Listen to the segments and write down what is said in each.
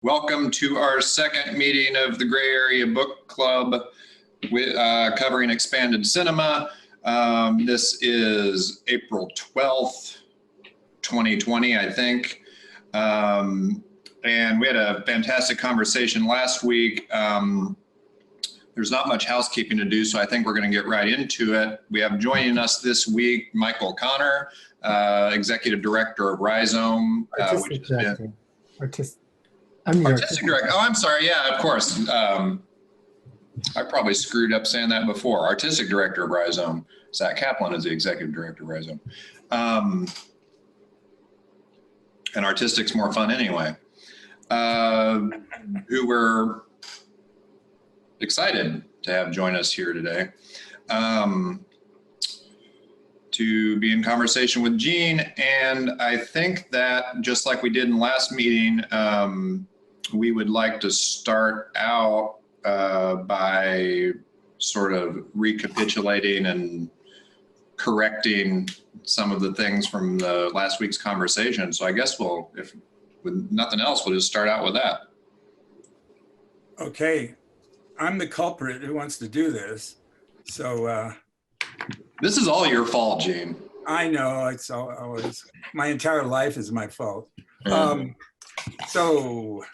Welcome to our second meeting of the Gray Area Book Club with, covering expanded cinema. This is April 12th, 2020, I think. And we had a fantastic conversation last week. There's not much housekeeping to do, so I think we're going to get right into it. We have joining us this week Michael Connor, Executive Director of Rhizome. Artistic director. Artistic director. Oh, I'm sorry. Yeah, of course. I probably screwed up saying that before. Artistic director of Rhizome. Zach Kaplan is the executive director of Rhizome. And artistic's more fun anyway. Who we're excited to have join us here today. To be in conversation with Gene. And I think that just like we did in last meeting, we would like to start out by sort of recapitulating and correcting some of the things from the last week's conversation. So I guess we'll, if with nothing else, we'll just start out with that. Okay, I'm the culprit who wants to do this. So this is all your fault, Gene. I know, it's always, my entire life is my fault. So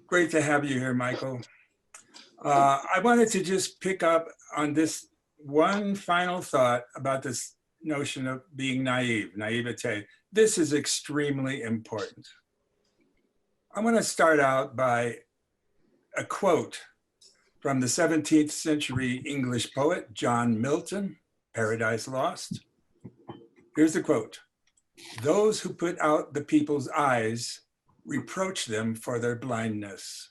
great to have you here, Michael. I wanted to just pick up on this one final thought about this notion of being naive, naivete. This is extremely important. I want to start out by a quote from the 17th century English poet, John Milton, Paradise Lost. Here's the quote: "Those who put out the people's eyes reproach them for their blindness."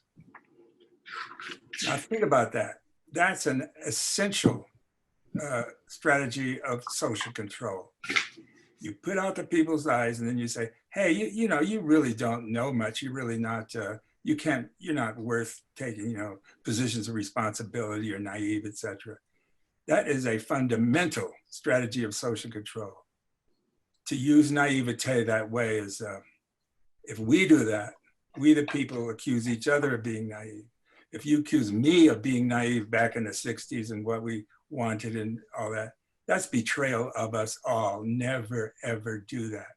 Now think about that. That's an essential strategy of social control. You put out the people's eyes and then you say, hey, you know, you really don't know much. You're really not, you're not worth taking, positions of responsibility, or naive, etc. That is a fundamental strategy of social control. To use naivete that way is, if we do that, we the people accuse each other of being naive. If you accuse me of being naive back in the 60s and what we wanted and all that, that's betrayal of us all. Never, ever do that.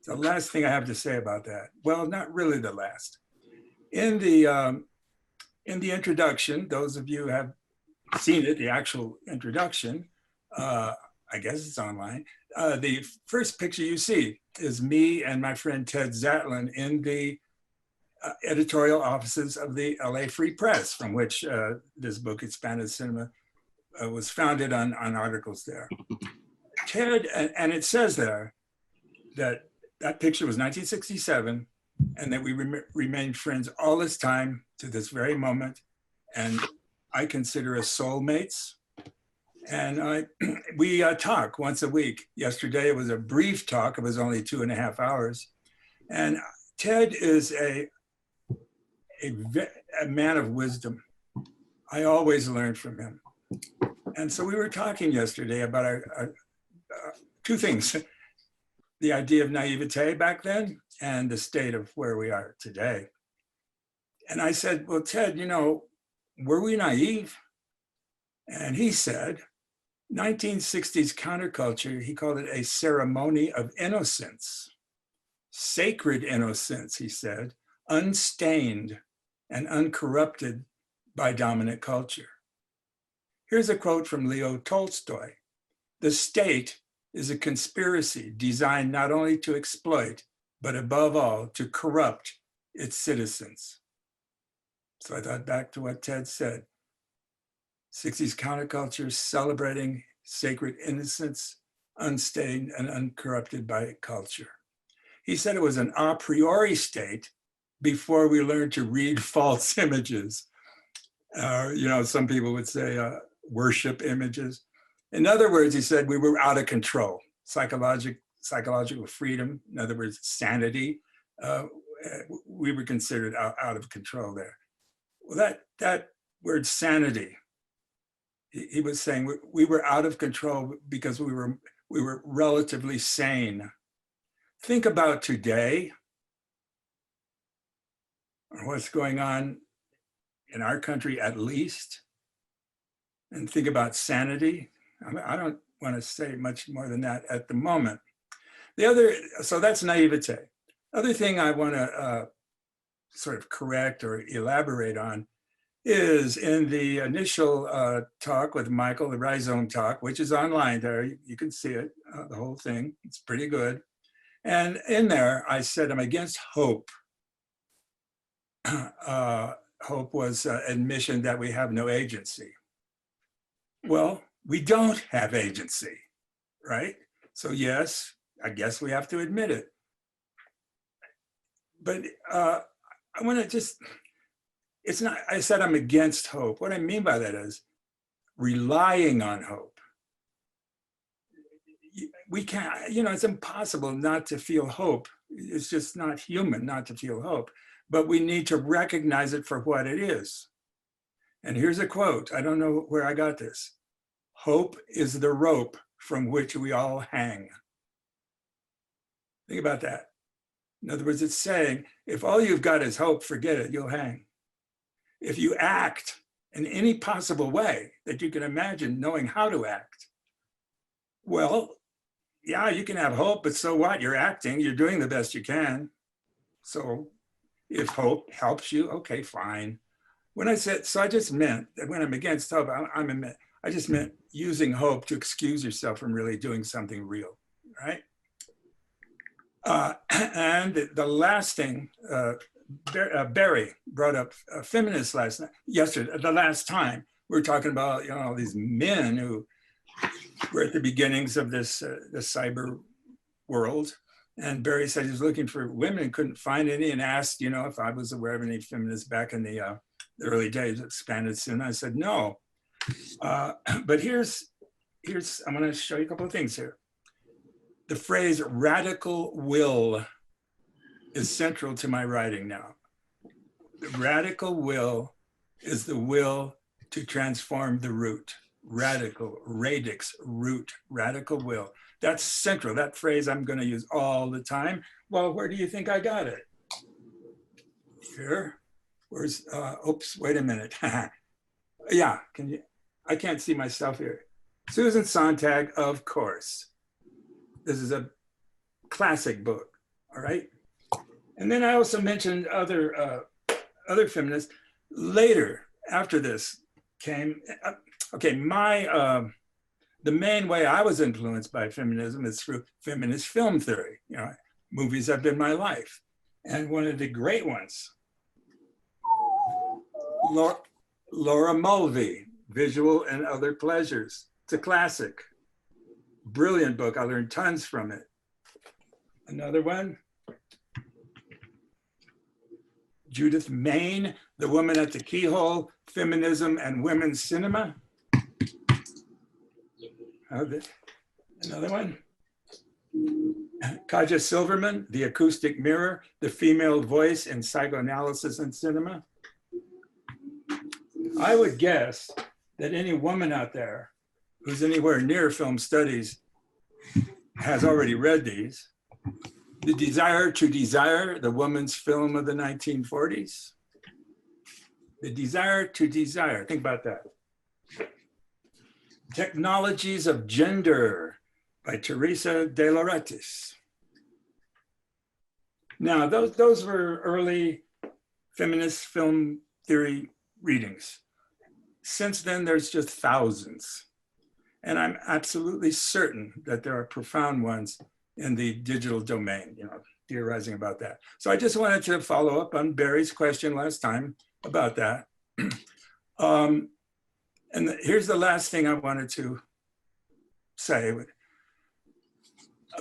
The last thing I have to say about that, well, not really the last. In the introduction, those of you who have seen it, the actual introduction, I guess it's online, the first picture you see is me and my friend Ted Zatlin in the editorial offices of the LA Free Press, from which this book, Expanded Cinema, was founded on articles there. Ted, and it says there that that picture was 1967, and that we remained friends all this time to this very moment, and I consider us soulmates. And we talk once a week. Yesterday it was a brief talk. It was only 2.5 hours. And Ted is a man of wisdom. I always learn from him. And so we were talking yesterday about two things: the idea of naivete back then and the state of where we are today. And I said, well, Ted, were we naive? And he said, 1960s counterculture, he called it a ceremony of innocence, sacred innocence, he said, unstained and uncorrupted by dominant culture. Here's a quote from Leo Tolstoy: "The state is a conspiracy designed not only to exploit, but above all, to corrupt its citizens." So I thought back to what Ted said. 60s counterculture celebrating sacred innocence, unstained and uncorrupted by culture. He said it was an a priori state before we learned to read false images. Some people would say worship images. In other words, he said we were out of control. Psychological freedom, in other words, sanity, we were considered out of control there. Well, that word sanity, he was saying we were out of control because we were relatively sane. Think about today. or what's going on in our country at least, and think about sanity. I don't want to say much more than that at the moment. So that's naivete. Other thing I want to sort of correct or elaborate on is in the initial talk with Michael, the Rhizome talk, which is online there, you can see it, the whole thing, it's pretty good. And in there, I said I'm against hope. Hope was admission that we have no agency. Well, we don't have agency, right? So yes, I guess we have to admit it. But I want to just, it's not, I said I'm against hope. What I mean by that is relying on hope. We can't, it's impossible not to feel hope. It's just not human not to feel hope, but we need to recognize it for what it is. And here's a quote. I don't know where I got this. Hope is the rope from which we all hang. Think about that. In other words, it's saying, if all you've got is hope, forget it, you'll hang. If you act in any possible way that you can imagine, knowing how to act, well, yeah, you can have hope, but so what? You're acting, you're doing the best you can. So if hope helps you, okay, fine. When I said, so I just meant that when I'm against hope, I just meant using hope to excuse yourself from really doing something real, right? And the last thing, Barry brought up feminists yesterday, the last time. We were talking about, all these men who were at the beginnings of this the cyber world. And Barry said he was looking for women and couldn't find any, and asked, if I was aware of any feminists back in the early days of expanded cinema. I said, no. But here's, I'm going to show you a couple of things here. The phrase radical will is central to my writing now. The radical will is the will to transform the root. Radical, radix, root, radical will. That's central. That phrase I'm going to use all the time. Well, where do you think I got it? Here. Where's, oops, wait a minute. Yeah, I can't see myself here. Susan Sontag, of course. This is a classic book, all right? And then I also mentioned other feminists. Later, after this came, okay, the main way I was influenced by feminism is through feminist film theory. Movies have been my life. And one of the great ones, Laura Mulvey, Visual and Other Pleasures. It's a classic. Brilliant book. I learned tons from it. Another one, Judith Main, The Woman at the Keyhole, Feminism and Women's Cinema. Another one, Kaja Silverman, The Acoustic Mirror, The Female Voice in Psychoanalysis and Cinema. I would guess that any woman out there who's anywhere near film studies has already read these. The Desire to Desire, the woman's film of the 1940s. The Desire to Desire, think about that. Technologies of Gender by Teresa de Lauretis. Now, those were early feminist film theory readings. Since then, there's just thousands. And I'm absolutely certain that there are profound ones in the digital domain, theorizing about that. So I just wanted to follow up on Barry's question last time about that. Here's the last thing I wanted to say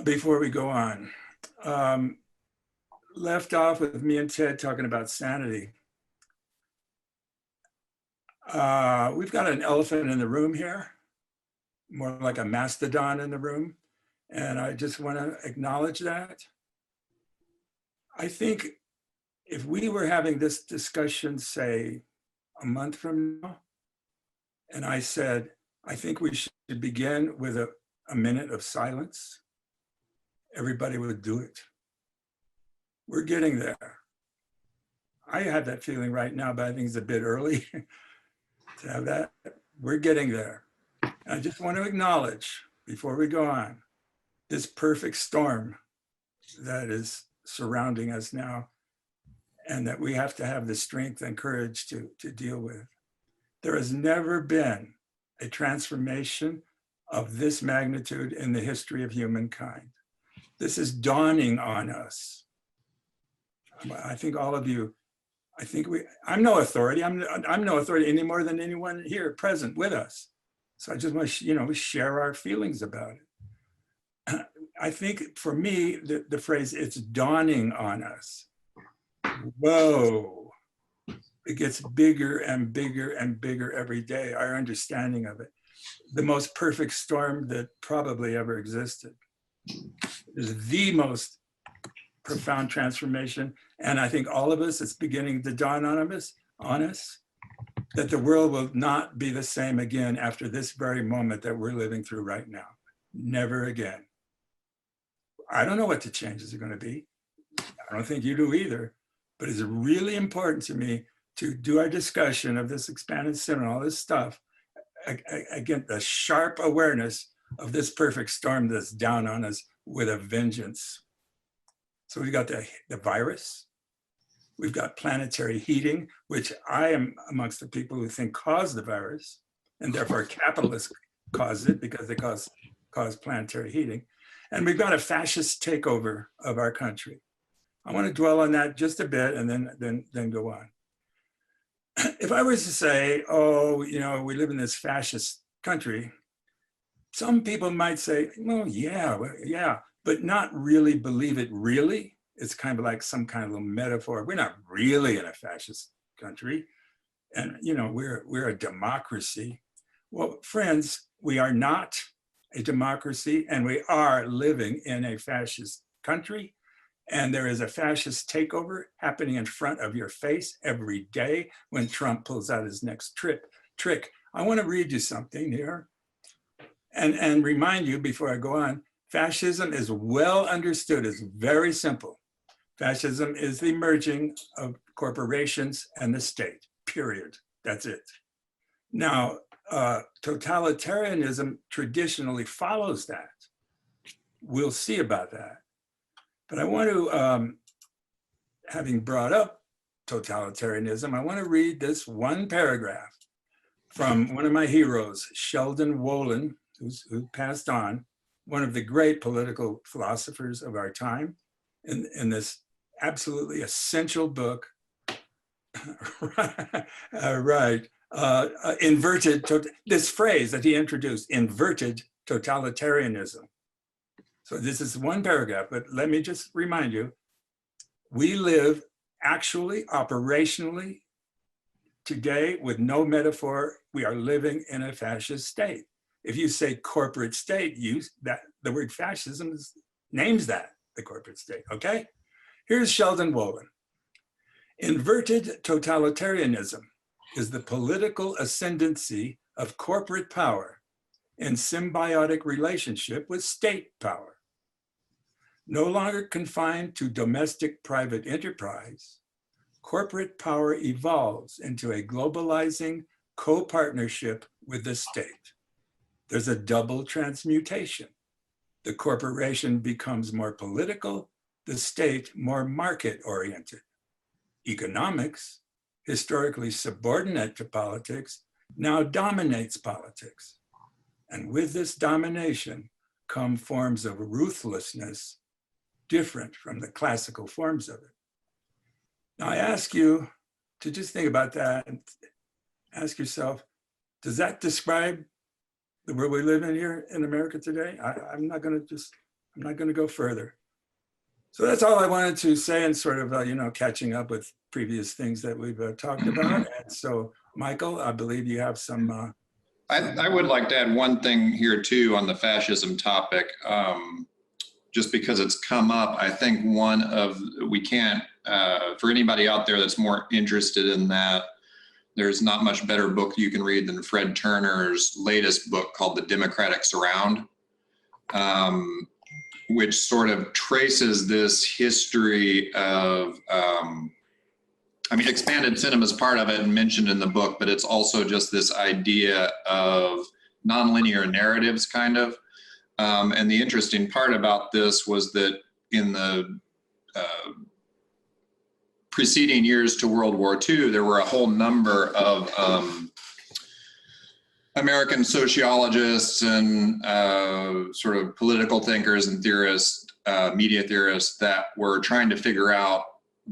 before we go on. Left off with me and Ted talking about sanity. We've got an elephant in the room here, more like a mastodon in the room. And I just want to acknowledge that. I think if we were having this discussion, say, a month from now, and I said, I think we should begin with a minute of silence, everybody would do it. We're getting there. I have that feeling right now, but I think it's a bit early to have that. We're getting there. I just want to acknowledge, before we go on, this perfect storm that is surrounding us now, and that we have to have the strength and courage to deal with. There has never been a transformation of this magnitude in the history of humankind. This is dawning on us. I think all of you, I'm no authority. I'm no authority any more than anyone here present with us. So I just want to, share our feelings about it. I think for me, the phrase, it's dawning on us. Whoa, it gets bigger and bigger and bigger every day, our understanding of it. The most perfect storm that probably ever existed. It is the most profound transformation. And I think all of us, it's beginning to dawn on us, that the world will not be the same again after this very moment that we're living through right now. Never again. I don't know what the changes are going to be. I don't think you do either, but it's really important to me to do our discussion of this expanded sin and all this stuff, again, the sharp awareness of this perfect storm that's down on us with a vengeance. So we've got the virus, we've got planetary heating, which I am amongst the people who think caused the virus, and therefore capitalists caused it because they cause planetary heating. And we've got a fascist takeover of our country. I want to dwell on that just a bit and then go on. If I was to say, oh, we live in this fascist country, some people might say, well, yeah, but not really believe it really. It's kind of like some kind of little metaphor. We're not really in a fascist country. And, we're a democracy. Well, friends, we are not a democracy, and we are living in a fascist country. And there is a fascist takeover happening in front of your face every day when Trump pulls out his next trick. I want to read you something here and remind you before I go on, fascism is well understood. It's very simple. Fascism is the merging of corporations and the state, period. That's it. Now, totalitarianism traditionally follows that. We'll see about that. But I want to, having brought up totalitarianism, I want to read this one paragraph from one of my heroes, Sheldon Wolin, who passed on, one of the great political philosophers of our time, in this absolutely essential book, this phrase that he introduced, inverted totalitarianism. So this is one paragraph, but let me just remind you, we live actually, operationally, today with no metaphor, we are living in a fascist state. If you say corporate state, the word fascism names that, the corporate state, okay? Here's Sheldon Wolin. Inverted totalitarianism is the political ascendancy of corporate power in symbiotic relationship with state power. No longer confined to domestic private enterprise, corporate power evolves into a globalizing co-partnership with the state. There's a double transmutation. The corporation becomes more political, the state more market-oriented. Economics, historically subordinate to politics, now dominates politics. And with this domination come forms of ruthlessness different from the classical forms of it. Now I ask you to just think about that and ask yourself, does that describe the world we live in here in America today? I'm not going to go further. So that's all I wanted to say, and sort of, catching up with previous things that we've talked about. And so, Michael, I believe you have some. I would like to add one thing here too on the fascism topic, just because it's come up. I think we can't, for anybody out there that's more interested in that, there's not much better book you can read than Fred Turner's latest book called The Democratic Surround, which sort of traces this history of I mean, expanded cinema is part of it and mentioned in the book, but it's also just this idea of nonlinear narratives, kind of. And the interesting part about this was that in the preceding years to World War II, there were a whole number of American sociologists and sort of political thinkers and theorists, media theorists, that were trying to figure out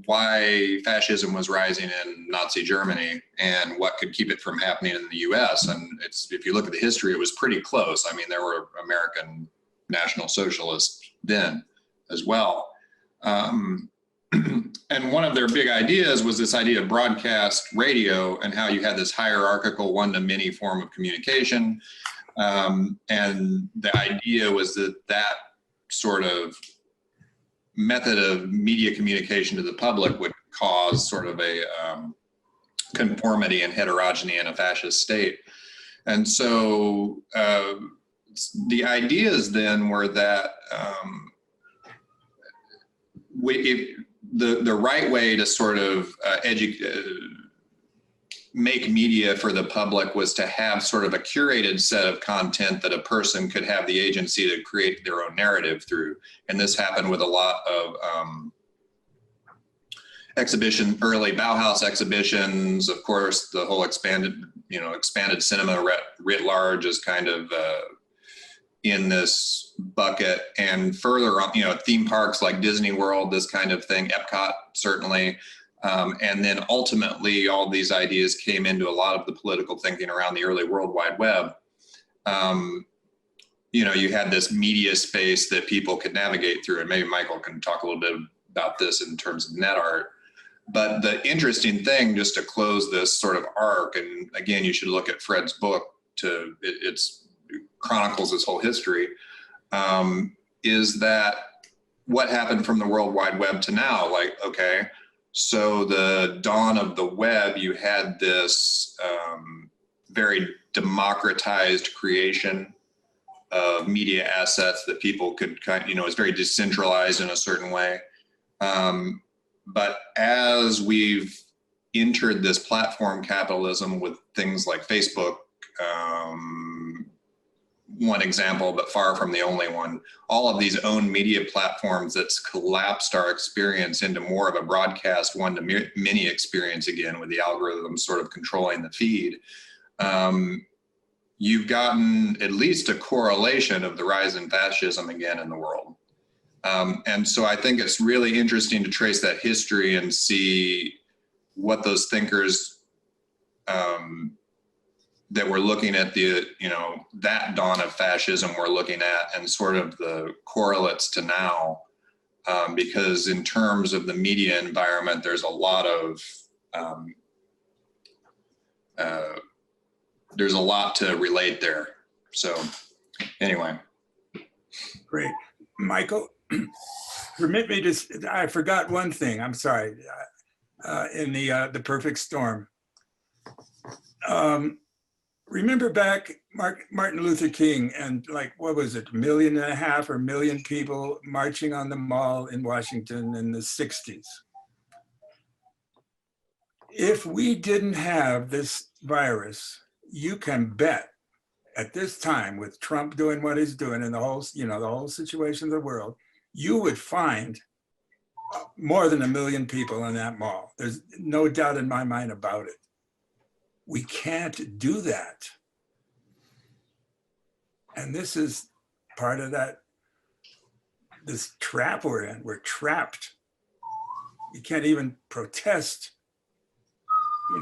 why fascism was rising in Nazi Germany and what could keep it from happening in the US. And if you look at the history, it was pretty close. I mean, there were American National Socialists then as well. And one of their big ideas was this idea of broadcast radio and how you had this hierarchical one-to-many form of communication. And the idea was that that sort of method of media communication to the public would cause sort of a conformity and heterogeneity in a fascist state. And so the ideas then were that the right way to sort of make media for the public was to have sort of a curated set of content that a person could have the agency to create their own narrative through. And this happened with a lot of early Bauhaus exhibitions. Of course, the whole expanded cinema writ large is kind of in this bucket. And further on, theme parks like Disney World, this kind of thing, Epcot, certainly. And then ultimately, all these ideas came into a lot of the political thinking around the early World Wide Web. You had this media space that people could navigate through, and maybe Michael can talk a little bit about this in terms of net art. But the interesting thing, just to close this sort of arc, and again, you should look at Fred's book it chronicles this whole history, is that what happened from the World Wide Web to now, so the dawn of the web, you had this very democratized creation of media assets that people could it's very decentralized in a certain way. But as we've entered this platform capitalism with things like Facebook, one example, but far from the only one, all of these own media platforms that's collapsed our experience into more of a broadcast one-to-many experience again, with the algorithm sort of controlling the feed. You've gotten at least a correlation of the rise in fascism again in the world. And so I think it's really interesting to trace that history and see what those thinkers that we're looking at that dawn of fascism we're looking at, and sort of the correlates to now, because in terms of the media environment, there's a lot to relate there. So anyway. Great. Michael, permit me to, I forgot one thing, I'm sorry, in the perfect storm. Remember back, Martin Luther King, and what was it, 1.5 million or 1 million people marching on the Mall in Washington in the 60s. If we didn't have this virus, you can bet at this time, with Trump doing what he's doing and the whole situation of the world, you would find more than 1 million people in that mall. There's no doubt in my mind about it. We can't do that. And this is part of this trap we're in. We're trapped. You can't even protest.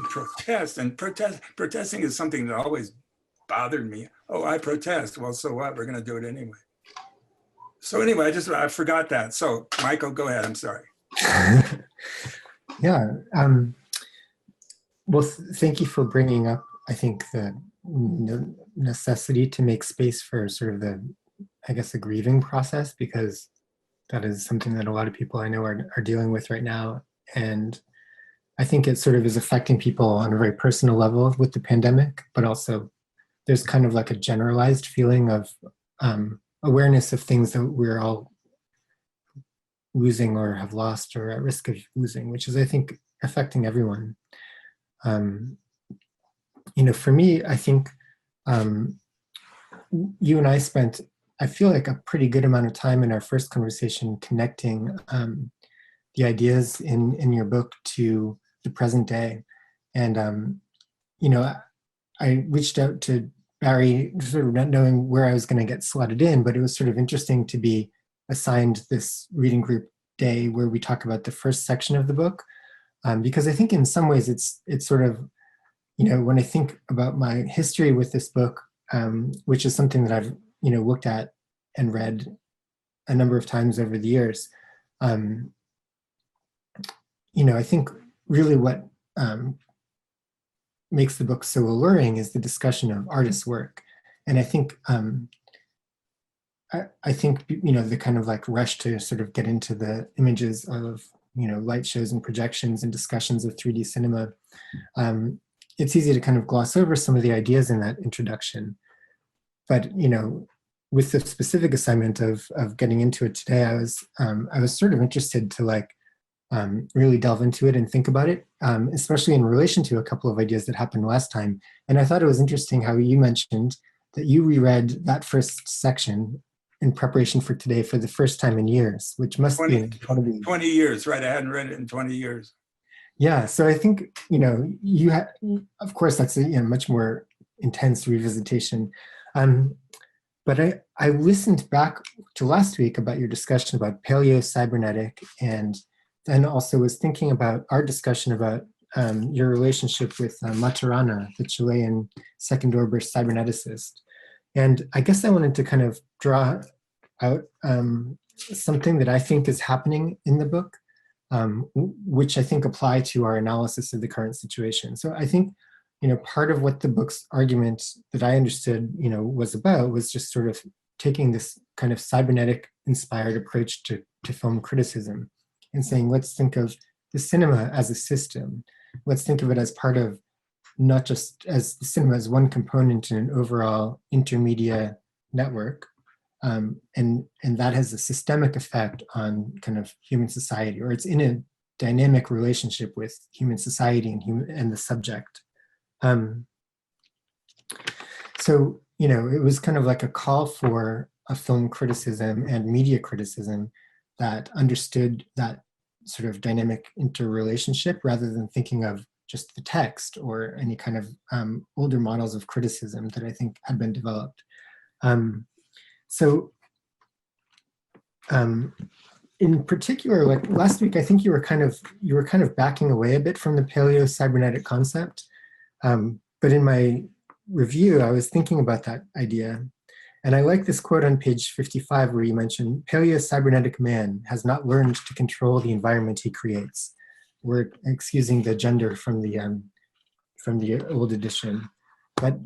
Protesting is something that always bothered me. Oh, I protest. Well, so what? We're going to do it anyway. So anyway, I forgot that. So Michael, go ahead. I'm sorry. Yeah. Well, thank you for bringing up, I think, the necessity to make space for sort of the grieving process, because that is something that a lot of people I know are dealing with right now. And I think it sort of is affecting people on a very personal level with the pandemic, but also there's kind of like a generalized feeling of awareness of things that we're all losing or have lost or at risk of losing, which is, I think, affecting everyone. For me, I think you and I spent, I feel like, a pretty good amount of time in our first conversation connecting the ideas in your book to the present day. And, I reached out to Barry, sort of not knowing where I was going to get slotted in, but it was sort of interesting to be assigned this reading group day where we talk about the first section of the book. Because I think in some ways it's sort of, when I think about my history with this book, which is something that I've, looked at and read a number of times over the years, I think really what makes the book so alluring is the discussion of artists' work. And I think, the kind of like rush to sort of get into the images of, light shows and projections and discussions of 3D cinema, it's easy to kind of gloss over some of the ideas in that introduction. But, with the specific assignment of getting into it today, I was sort of interested to really delve into it and think about it, especially in relation to a couple of ideas that happened last time. And I thought it was interesting how you mentioned that you reread that first section in preparation for today for the first time in years, which must be incredibly... 20 years, right? I hadn't read it in 20 years. Yeah, so I think, you had, of course, that's a much more intense revisitation. But I listened back to last week about your discussion about paleo-cybernetic, and then also was thinking about our discussion about your relationship with Maturana, the Chilean second-order cyberneticist. And I guess I wanted to kind of draw out something that I think is happening in the book, which I think apply to our analysis of the current situation. So I think, part of what the book's argument that I understood, was about was just sort of taking this kind of cybernetic inspired approach to film criticism and saying, let's think of the cinema as a system. Let's think of it as part of, not just as the cinema as one component in an overall intermedia network. And that has a systemic effect on kind of human society, or it's in a dynamic relationship with human society and the subject. So, it was kind of like a call for a film criticism and media criticism that understood that sort of dynamic interrelationship rather than thinking of just the text or any kind of older models of criticism that I think had been developed. In particular, like last week, I think you were kind of backing away a bit from the paleo-cybernetic concept. But in my review, I was thinking about that idea. And I like this quote on page 55 where you mentioned, paleo-cybernetic man has not learned to control the environment he creates. We're excusing the gender from the old edition. But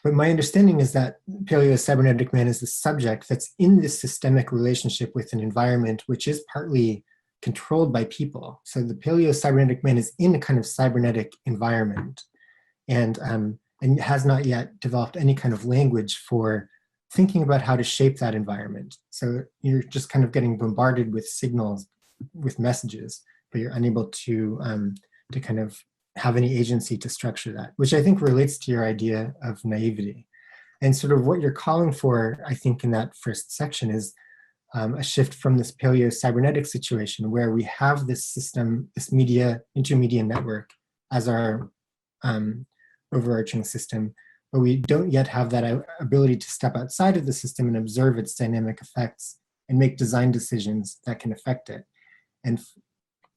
my understanding is that paleo-cybernetic man is the subject that's in this systemic relationship with an environment which is partly controlled by people. So the paleo-cybernetic man is in a kind of cybernetic environment and has not yet developed any kind of language for thinking about how to shape that environment. So you're just kind of getting bombarded with signals, with messages, but you're unable to kind of have any agency to structure that, which I think relates to your idea of naivety. And sort of what you're calling for, I think, in that first section is a shift from this paleo-cybernetic situation where we have this system, this intermedia network as our overarching system, but we don't yet have that ability to step outside of the system and observe its dynamic effects and make design decisions that can affect it. And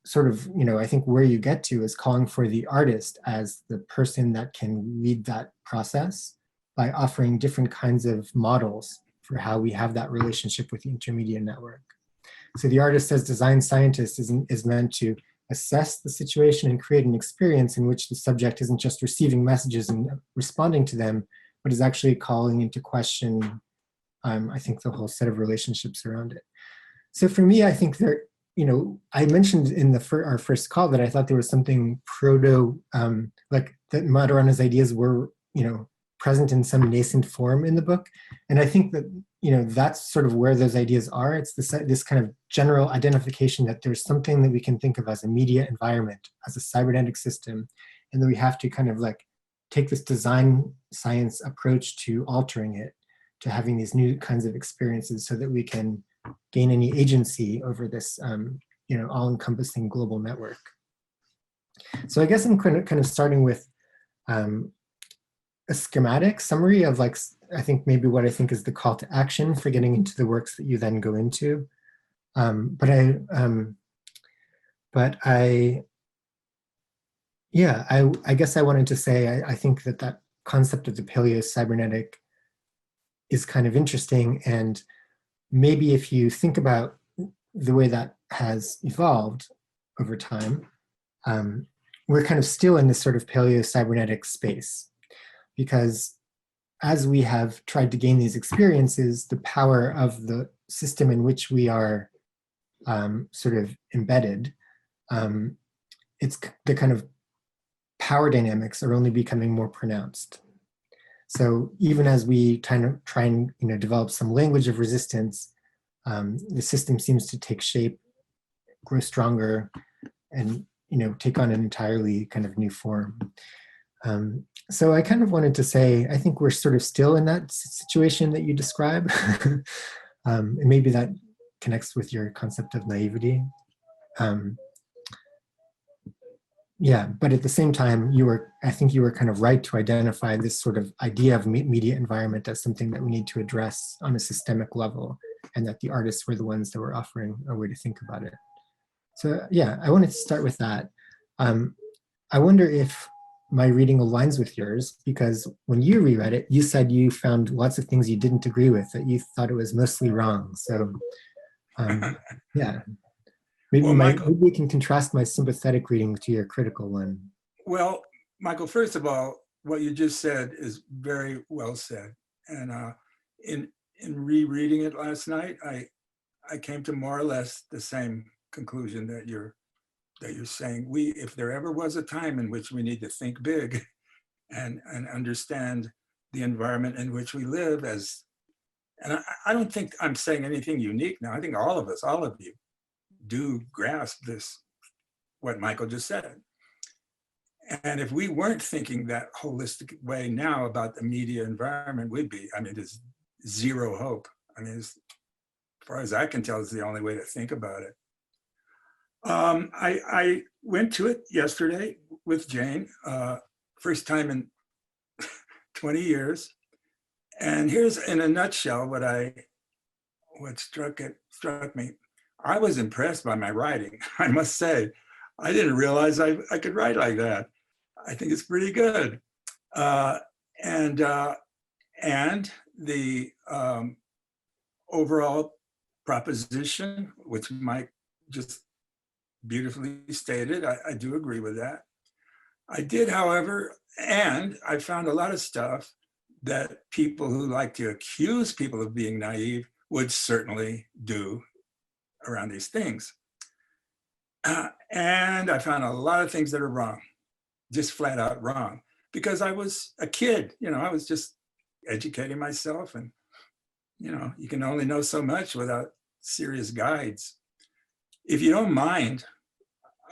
sort of, I think where you get to is calling for the artist as the person that can lead that process by offering different kinds of models for how we have that relationship with the intermedia network. So the artist as design scientist is meant to assess the situation and create an experience in which the subject isn't just receiving messages and responding to them, but is actually calling into question, I think, the whole set of relationships around it. So for me, I think there, I mentioned in our first call that I thought there was something like that Maturana's ideas were, present in some nascent form in the book. And I think that that's sort of where those ideas are. It's this kind of general identification that there's something that we can think of as a media environment, as a cybernetic system, and then we have to kind of like take this design science approach to altering it, to having these new kinds of experiences so that we can gain any agency over this, all-encompassing global network. So I guess I'm kind of starting with a schematic summary of like, I think maybe what I think is the call to action for getting into the works that you then go into. I guess I wanted to say, I think that concept of the paleo-cybernetic is kind of interesting. And maybe if you think about the way that has evolved over time, we're kind of still in this sort of paleo-cybernetic space, because as we have tried to gain these experiences, the power of the system in which we are sort of embedded, it's the kind of power dynamics are only becoming more pronounced. So even as we try and develop some language of resistance, the system seems to take shape, grow stronger, and take on an entirely kind of new form. So I kind of wanted to say, I think we're sort of still in that situation that you describe. And maybe that connects with your concept of naivety. But at the same time, I think you were kind of right to identify this sort of idea of media environment as something that we need to address on a systemic level, and that the artists were the ones that were offering a way to think about it. So I wanted to start with that. I wonder if my reading aligns with yours, because when you reread it, you said you found lots of things you didn't agree with, that you thought it was mostly wrong. So maybe we can contrast my sympathetic reading to your critical one. Well, Michael, first of all, what you just said is very well said. And in rereading it last night, I came to more or less the same conclusion that you're saying. If there ever was a time in which we need to think big and understand the environment in which we live and I don't think I'm saying anything unique now. I think all of us, all of you, do grasp this, what Michael just said. And if we weren't thinking that holistic way now about the media environment, there's zero hope. As far as I can tell, it's the only way to think about it. I went to it yesterday with Jane, first time in 20 years. And here's in a nutshell what struck me. I was impressed by my writing, I must say. I didn't realize I could write like that. I think it's pretty good. And the overall proposition, which Mike just beautifully stated, I do agree with that. I did, however, and I found a lot of stuff that people who like to accuse people of being naive would certainly do around these things. And I found a lot of things that are wrong, just flat out wrong, because I was a kid, I was just educating myself, and you can only know so much without serious guides. If you don't mind,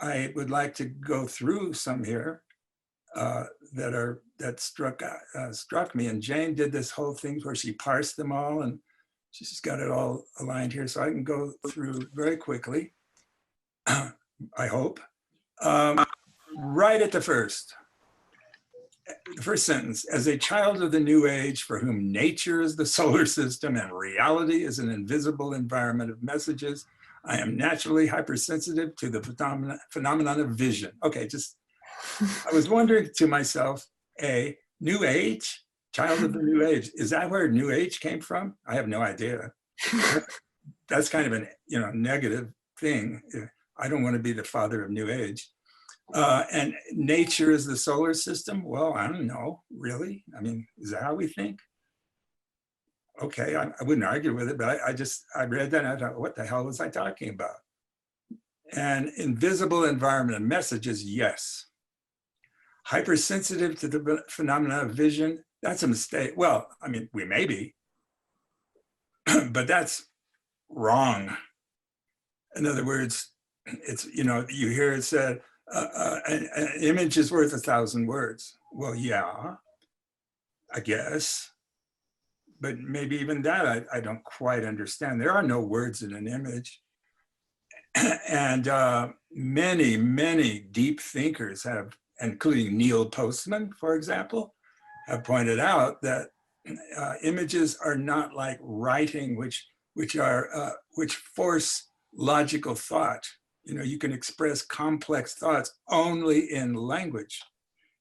I would like to go through some here that struck me. And Jane did this whole thing where she parsed them all, and she's got it all aligned here, so I can go through very quickly, I hope. Right at the first sentence: as a child of the new age for whom nature is the solar system and reality is an invisible environment of messages, I am naturally hypersensitive to the phenomenon of vision. Okay, I was wondering to myself, new age, child of the new age. Is that where new age came from? I have no idea. That's kind of a negative thing. I don't want to be the father of new age. And nature is the solar system. Well, I don't know, really. Is that how we think? Okay, I wouldn't argue with it, but I read that and I thought, what the hell was I talking about? And invisible environment of messages, yes. Hypersensitive to the phenomena of vision, that's a mistake. Well, we may be. but that's wrong. In other words, it's, you hear it said, an image is worth 1,000 words. Well, yeah, I guess. But maybe even that I don't quite understand. There are no words in an image. And many, many deep thinkers have, including Neil Postman, for example, have pointed out that images are not like writing, which force logical thought. You can express complex thoughts only in language.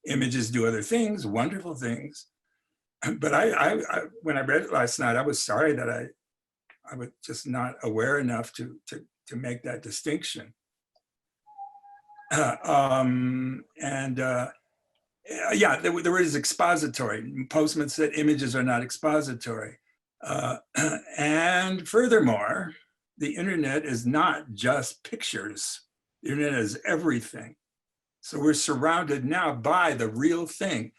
Images do other things, wonderful things. But when I read it last night, I was sorry that I was just not aware enough to make that distinction. Yeah, the word is expository. Postman said images are not expository. And furthermore, the internet is not just pictures. The internet is everything. So we're surrounded now by the real thing.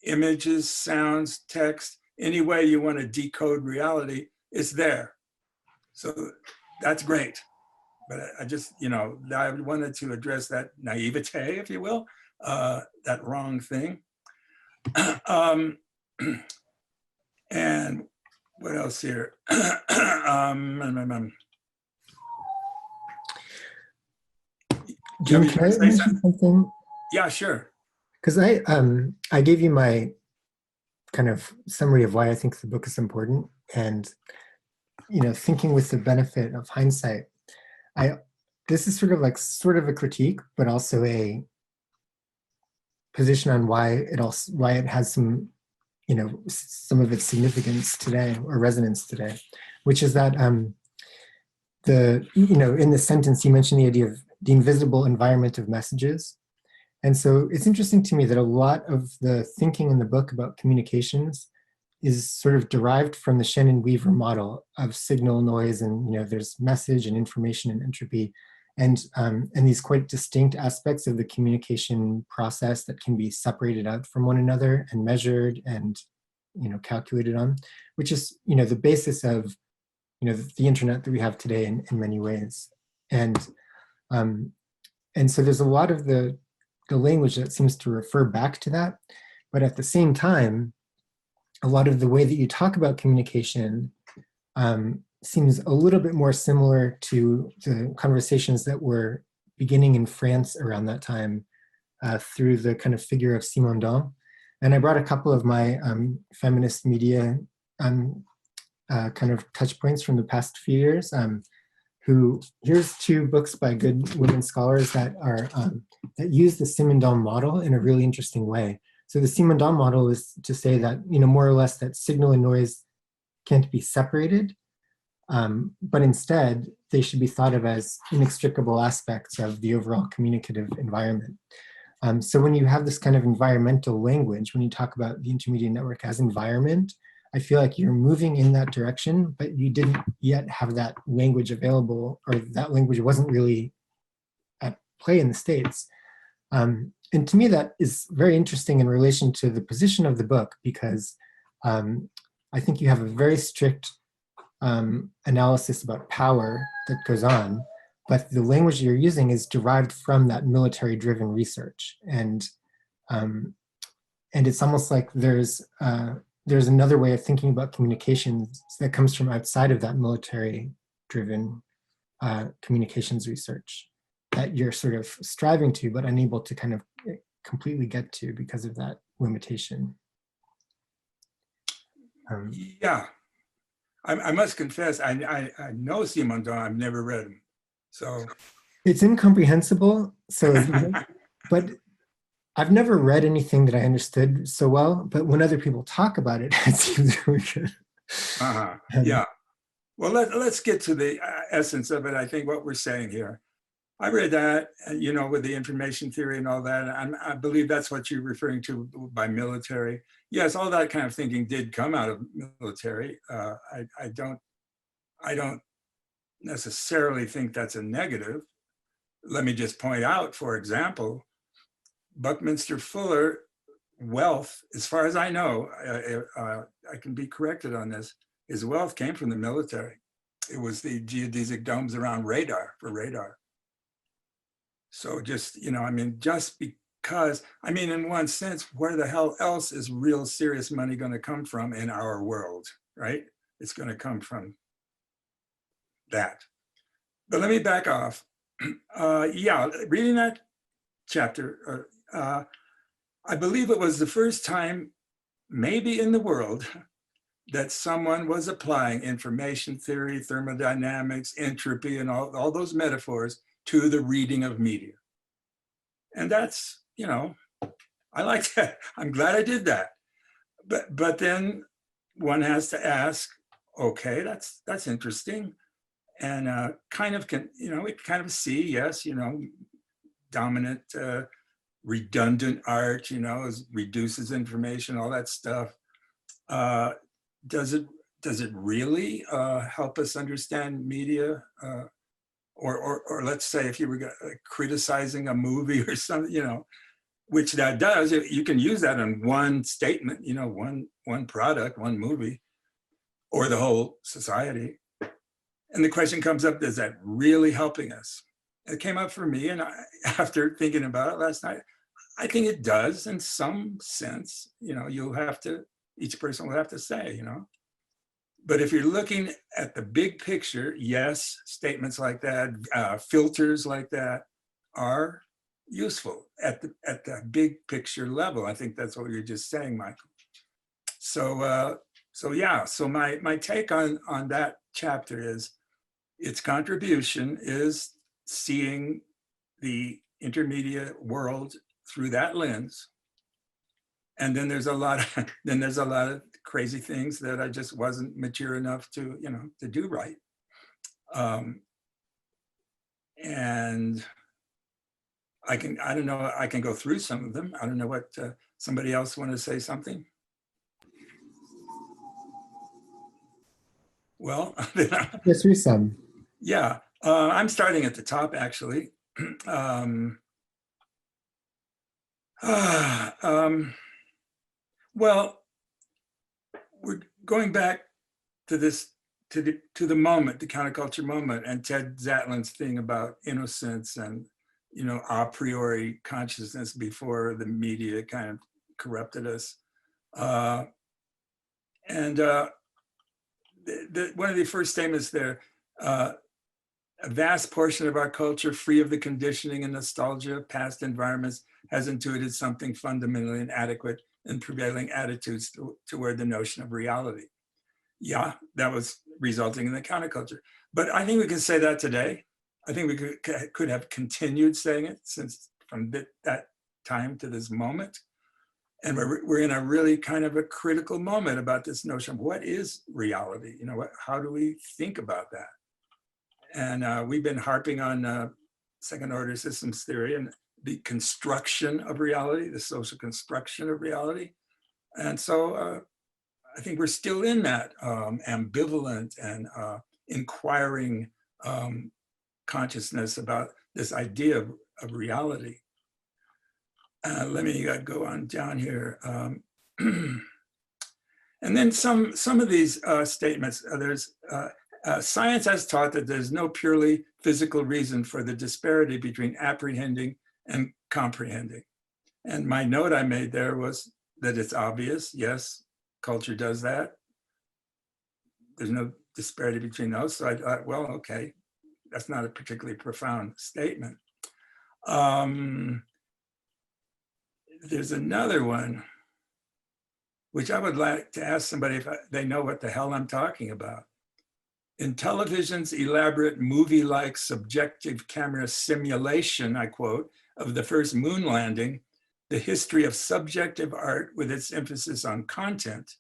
Images, sounds, text, any way you want to decode reality is there. So that's great. But I just, I wanted to address that naivete, if you will, that wrong thing. And what else here? Gene, can I mention something? Yeah, sure. Because I gave you my kind of summary of why I think the book is important, and thinking with the benefit of hindsight, this is sort of a critique, but also a position on why it has some some of its significance today or resonance today, which is that in the sentence you mentioned the idea of the invisible environment of messages. And so it's interesting to me that a lot of the thinking in the book about communications is sort of derived from the Shannon-Weaver model of signal, noise, and there's message and information and entropy, and these quite distinct aspects of the communication process that can be separated out from one another and measured and calculated on, which is the basis of the internet that we have today in many ways. And so there's a lot of the language that seems to refer back to that, but at the same time, a lot of the way that you talk about communication seems a little bit more similar to the conversations that were beginning in France around that time through the kind of figure of Simondon. And I brought a couple of my feminist media kind of touch points from the past few years. Here's two books by good women scholars that are that use the Simondon model in a really interesting way. So the Simondon model is to say that more or less that signal and noise can't be separated, but instead they should be thought of as inextricable aspects of the overall communicative environment. So when you have this kind of environmental language, when you talk about the intermediate network as environment, I feel like you're moving in that direction, but you didn't yet have that language available, or that language wasn't really at play in the States. And to me, that is very interesting in relation to the position of the book, because I think you have a very strict analysis about power that goes on, but the language you're using is derived from that military-driven research. And it's almost like there's another way of thinking about communications that comes from outside of that military-driven communications research that you're sort of striving to, but unable to kind of completely get to because of that limitation. Yeah, I must confess, I know Simondon, I've never read him, so. It's incomprehensible, so, but I've never read anything that I understood so well, but when other people talk about it, it seems really good. Yeah. Well, let's get to the essence of it. I think what we're saying here. I read that, with the information theory and all that, and I believe that's what you're referring to by military. Yes, all that kind of thinking did come out of military. I don't necessarily think that's a negative. Let me just point out, for example, Buckminster Fuller wealth, as far as I know, I can be corrected on this, his wealth came from the military. It was the geodesic domes around for radar. So just, I mean, just because, I mean, in one sense, where the hell else is real serious money going to come from in our world, right? It's going to come from that. But let me back off. Yeah, reading that chapter, I believe it was the first time, maybe in the world, that someone was applying information theory, thermodynamics, entropy, and all those metaphors to the reading of media. And that's, I like that. I'm glad I did that. But then one has to ask, okay, that's interesting. And kind of we kind of see, yes, dominant, redundant art, reduces information, all that stuff. Does it really help us understand media? Or let's say if you were criticizing a movie or something, which that does, you can use that in one statement, one product, one movie, or the whole society. And the question comes up, is that really helping us? It came up for me, and after thinking about it last night, I think it does in some sense. Each person will have to say, But if you're looking at the big picture, yes, statements like that, filters like that are useful at the big picture level. I think that's what you're just saying, Michael. So my take on that chapter is its contribution is seeing the intermediate world through that lens. And then there's a lot of crazy things that I just wasn't mature enough to do right. And I can go through some of them. I don't know what somebody else want to say something. Well, Yes, through some. Yeah, I'm starting at the top actually. Well, we're going back to the moment, the counterculture moment, and Ted Zatlin's thing about innocence and a priori consciousness before the media kind of corrupted us. One of the first statements there, a vast portion of our culture, free of the conditioning and nostalgia of past environments, has intuited something fundamentally inadequate in prevailing attitudes toward the notion of reality. Yeah, that was resulting in the counterculture. But I think we can say that today. I think we could have continued saying it since from that time to this moment. And we're in a really kind of a critical moment about this notion of what is reality? How do we think about that? And we've been harping on second order systems theory and the construction of reality, the social construction of reality. And so I think we're still in that ambivalent and inquiring consciousness about this idea of reality. Let me go on down here. And then some of these statements, there's science has taught that there's no purely physical reason for the disparity between apprehending and comprehending. And my note I made there was that it's obvious. Yes, culture does that. There's no disparity between those. So I thought, well, okay, that's not a particularly profound statement. There's another one, which I would like to ask somebody if they know what the hell I'm talking about. In television's elaborate movie-like subjective camera simulation, I quote, of the first moon landing, the history of subjective art with its emphasis on content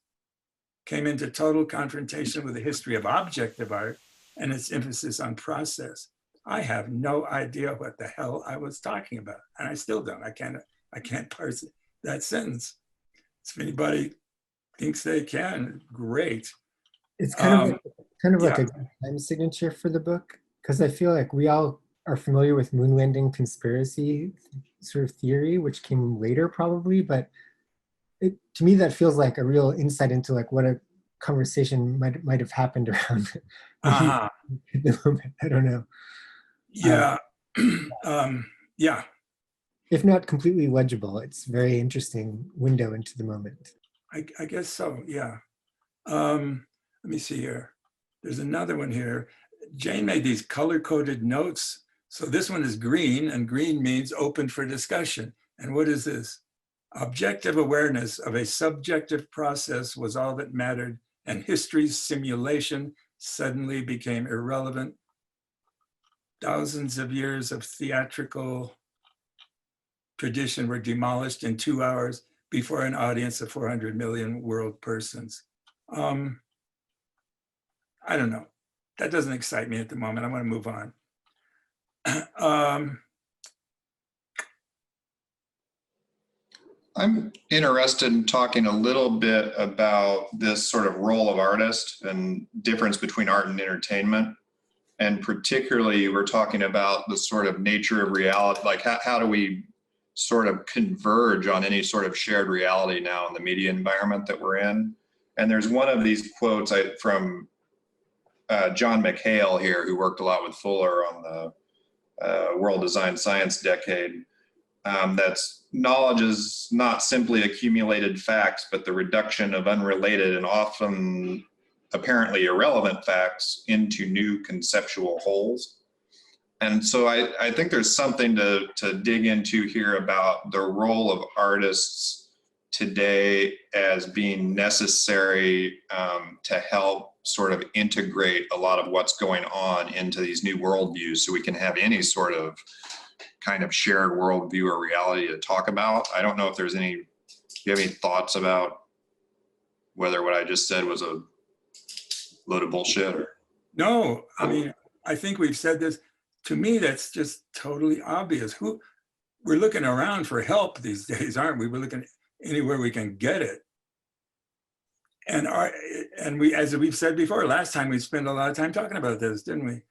came into total confrontation with the history of objective art and its emphasis on process. I have no idea what the hell I was talking about, and I still don't. I can't parse that sentence. If anybody thinks they can, great. It's kind of like a time signature for the book, because I feel like we all are familiar with moon landing conspiracy sort of theory, which came later probably, but to me that feels like a real insight into like what a conversation might have happened around Uh-huh. the moment. I don't know. Yeah. Yeah. If not completely legible, it's a very interesting window into the moment. I guess so. Yeah. Let me see here. There's another one here. Jane made these color-coded notes. So this one is green, and green means open for discussion. And what is this? Objective awareness of a subjective process was all that mattered, and history's simulation suddenly became irrelevant. Thousands of years of theatrical tradition were demolished in 2 hours before an audience of 400 million world persons. I don't know. That doesn't excite me at the moment. I want to move on. I'm interested in talking a little bit about this sort of role of artist and difference between art and entertainment. And particularly, we're talking about the sort of nature of reality, like how do we sort of converge on any sort of shared reality now in the media environment that we're in. And there's one of these quotes from John McHale here, who worked a lot with Fuller on the World Design Science Decade. That's knowledge is not simply accumulated facts, but the reduction of unrelated and often apparently irrelevant facts into new conceptual wholes. And so I think there's something to dig into here about the role of artists today as being necessary to help sort of integrate a lot of what's going on into these new worldviews so we can have any sort of kind of shared worldview or reality to talk about. I don't know if there's do you have any thoughts about whether what I just said was a load of bullshit or? No, I mean, I think we've said this. To me, that's just totally obvious. We're looking around for help these days, aren't we? We're looking anywhere we can get it. And we, as we've said before, last time we spent a lot of time talking about this, didn't we?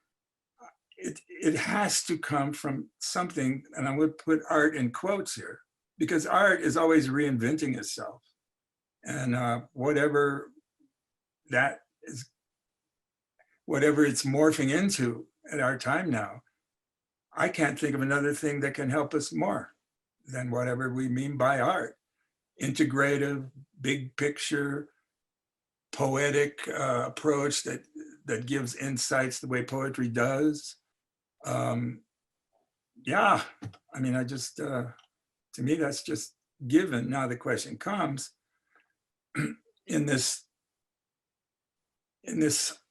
It has to come from something, and I would put art in quotes here, because art is always reinventing itself. And whatever it's morphing into at our time now, I can't think of another thing that can help us more than whatever we mean by art. Integrative, big picture, poetic approach that gives insights the way poetry does. Yeah, I mean, to me, that's just given. Now the question comes, in this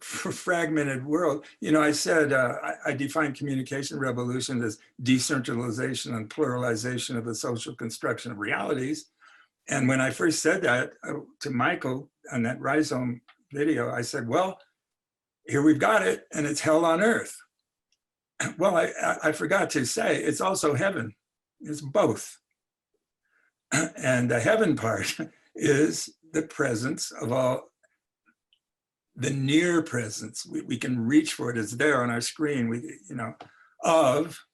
fragmented world, I said, I define communication revolution as decentralization and pluralization of the social construction of realities. And when I first said that to Michael on that Rhizome video, I said, well, here we've got it, and it's hell on earth. Well, I forgot to say, it's also heaven. It's both. And the heaven part is the presence of all, the near presence. We can reach for it. It's there on our screen. Of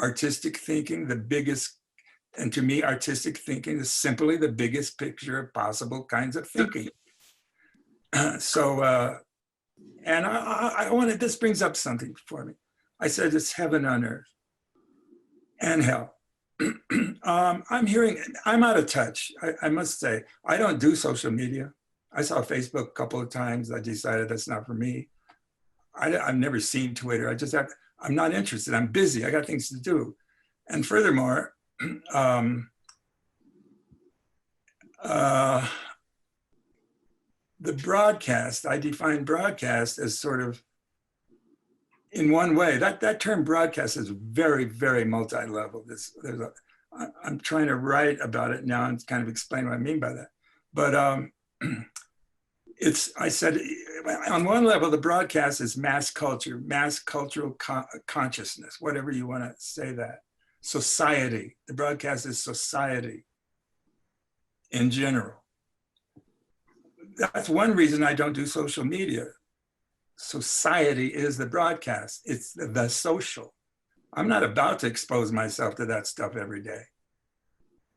artistic thinking, the biggest, and to me, artistic thinking is simply the biggest picture of possible kinds of thinking. And I wanted, this brings up something for me. I said it's heaven on earth and hell. I'm out of touch. I must say, I don't do social media. I saw Facebook a couple of times. I decided that's not for me. I've never seen Twitter. I'm not interested. I'm busy. I got things to do. And furthermore, the broadcast, I define broadcast as sort of, in one way, that term broadcast is very, very multi-level. I'm trying to write about it now and kind of explain what I mean by that. But I said, on one level, the broadcast is mass culture, mass cultural consciousness, whatever you want to say that. Society, the broadcast is society in general. That's one reason I don't do social media. Society is the broadcast. It's the social. I'm not about to expose myself to that stuff every day.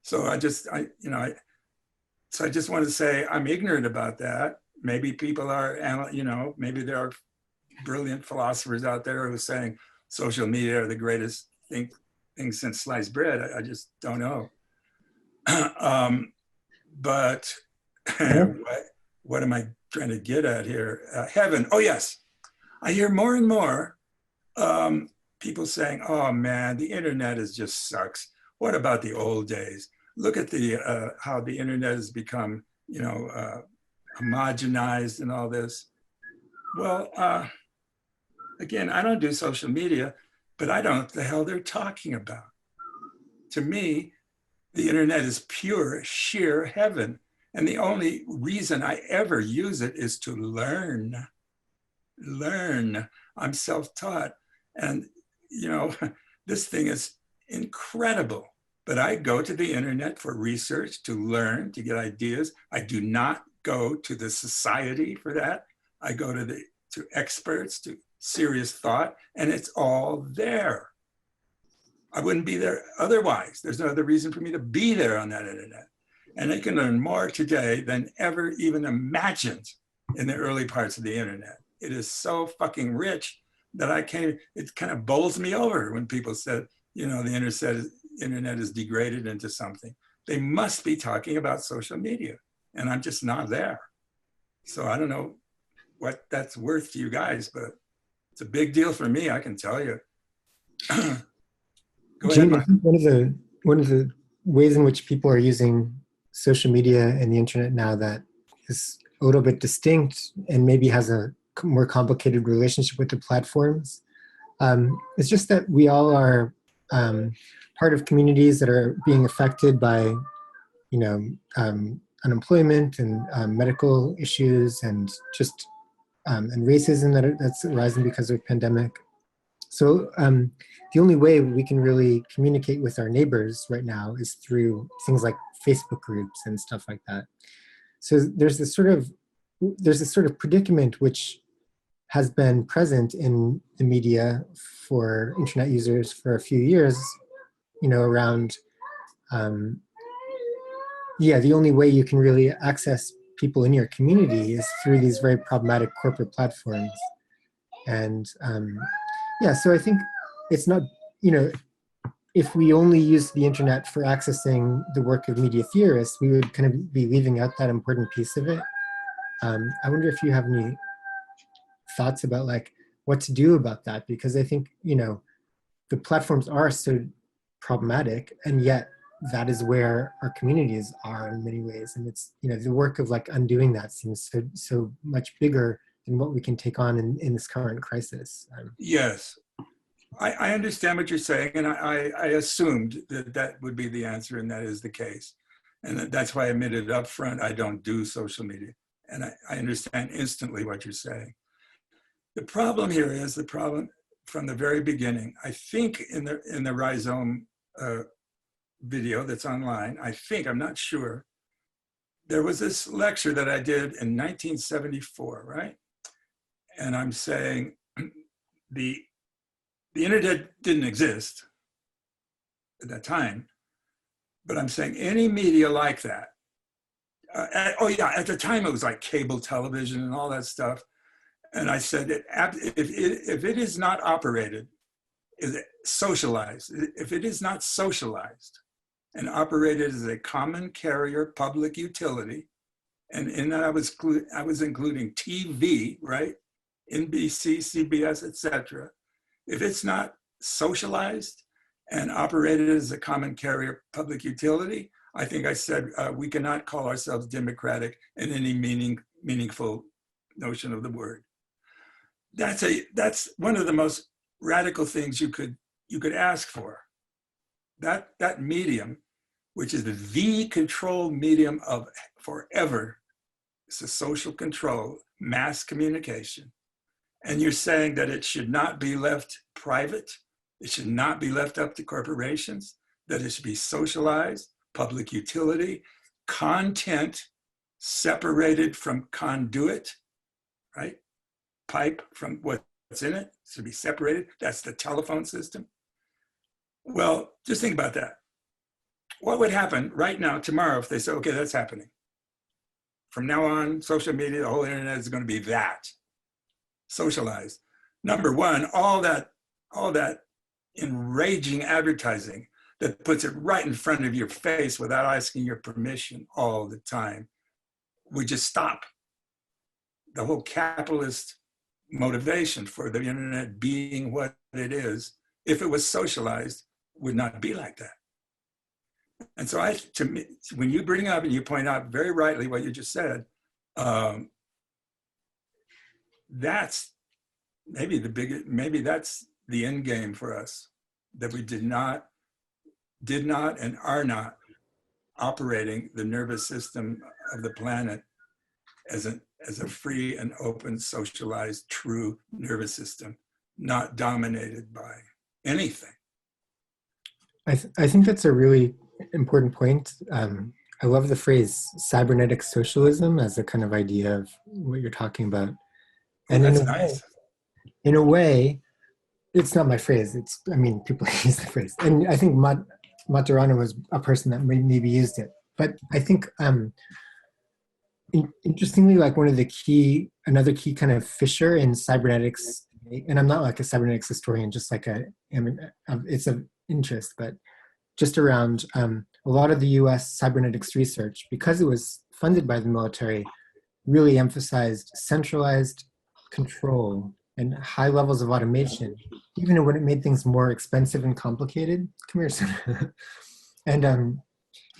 So I just want to say I'm ignorant about that, maybe people are, maybe there are brilliant philosophers out there who are saying social media are the greatest thing since sliced bread. I just don't know. But what am I trying to get at here? Heaven. Oh, yes. I hear more and more people saying, oh, man, the internet just sucks. What about the old days? Look at how the internet has become, homogenized and all this. Well, again, I don't do social media, but I don't know what the hell they're talking about. To me, the internet is pure, sheer heaven. And the only reason I ever use it is to learn. I'm self-taught. And, this thing is incredible. But I go to the internet for research, to learn, to get ideas. I do not go to the society for that. I go to experts, to serious thought, and it's all there. I wouldn't be there otherwise. There's no other reason for me to be there on that internet. And I can learn more today than ever even imagined in the early parts of the internet. It is so fucking rich that it kind of bowls me over when people said, the internet is degraded into something. They must be talking about social media, and I'm just not there. So I don't know what that's worth to you guys, but it's a big deal for me, I can tell you. Go ahead, Gene, Mike. I think one of the ways in which people are using social media and the internet now that is a little bit distinct and maybe has a more complicated relationship with the platforms, it's just that we all are part of communities that are being affected by, unemployment and medical issues and just and racism that's rising because of the pandemic. So the only way we can really communicate with our neighbors right now is through things like Facebook groups and stuff like that. So there's this sort of predicament which has been present in the media for internet users for a few years, around, the only way you can really access people in your community is through these very problematic corporate platforms. And so I think it's not, if we only use the internet for accessing the work of media theorists, we would kind of be leaving out that important piece of it. I wonder if you have any thoughts about what to do about that, because I think, the platforms are so problematic, and yet that is where our communities are in many ways. And it's, the work of undoing that seems so much bigger than what we can take on in this current crisis. Yes, I understand what you're saying, and I assumed that would be the answer, and that is the case. And that's why I admitted up front, I don't do social media. And I understand instantly what you're saying. The problem here is the problem from the very beginning. I think in the Rhizome video that's online, I'm not sure, there was this lecture that I did in 1974, right? And I'm saying the internet didn't exist at that time, but I'm saying any media like that, at the time it was like cable television and all that stuff. And I said, if it is not operated, is it socialized? If it is not socialized and operated as a common carrier public utility, and in that I was including TV, right? NBC, CBS, etc. If it's not socialized and operated as a common carrier public utility, I think I said we cannot call ourselves democratic in any meaningful notion of the word. That's one of the most radical things you could ask for. That medium, which is the control medium of forever, it's a social control, mass communication. And you're saying that it should not be left private, it should not be left up to corporations, that it should be socialized, public utility, content separated from conduit, right? Pipe from what's in it should be separated. That's the telephone system. Well, just think about that. What would happen right now, tomorrow, if they say, okay, that's happening? from now on, social media, the whole internet is going to be that, socialized. Number one, all that enraging advertising that puts it right in front of your face without asking your permission all the time would just stop. The whole capitalist motivation for the internet being what it is, if it was socialized, would not be like that. And so to me, when you bring up and you point out very rightly what you just said, that's maybe that's the end game for us, that we did not and are not operating the nervous system of the planet as a free and open, socialized, true nervous system, not dominated by anything. I think that's a really important point. I love the phrase cybernetic socialism as a kind of idea of what you're talking about. And that's nice. In a way, it's not my phrase. People use the phrase. And I think Maturana was a person that maybe used it. But I think, interestingly, like another key kind of fissure in cybernetics, and I'm not like a cybernetics historian, just like it's of interest, but just around a lot of the US cybernetics research, because it was funded by the military, really emphasized centralized control and high levels of automation, even when it made things more expensive and complicated. Come here, son.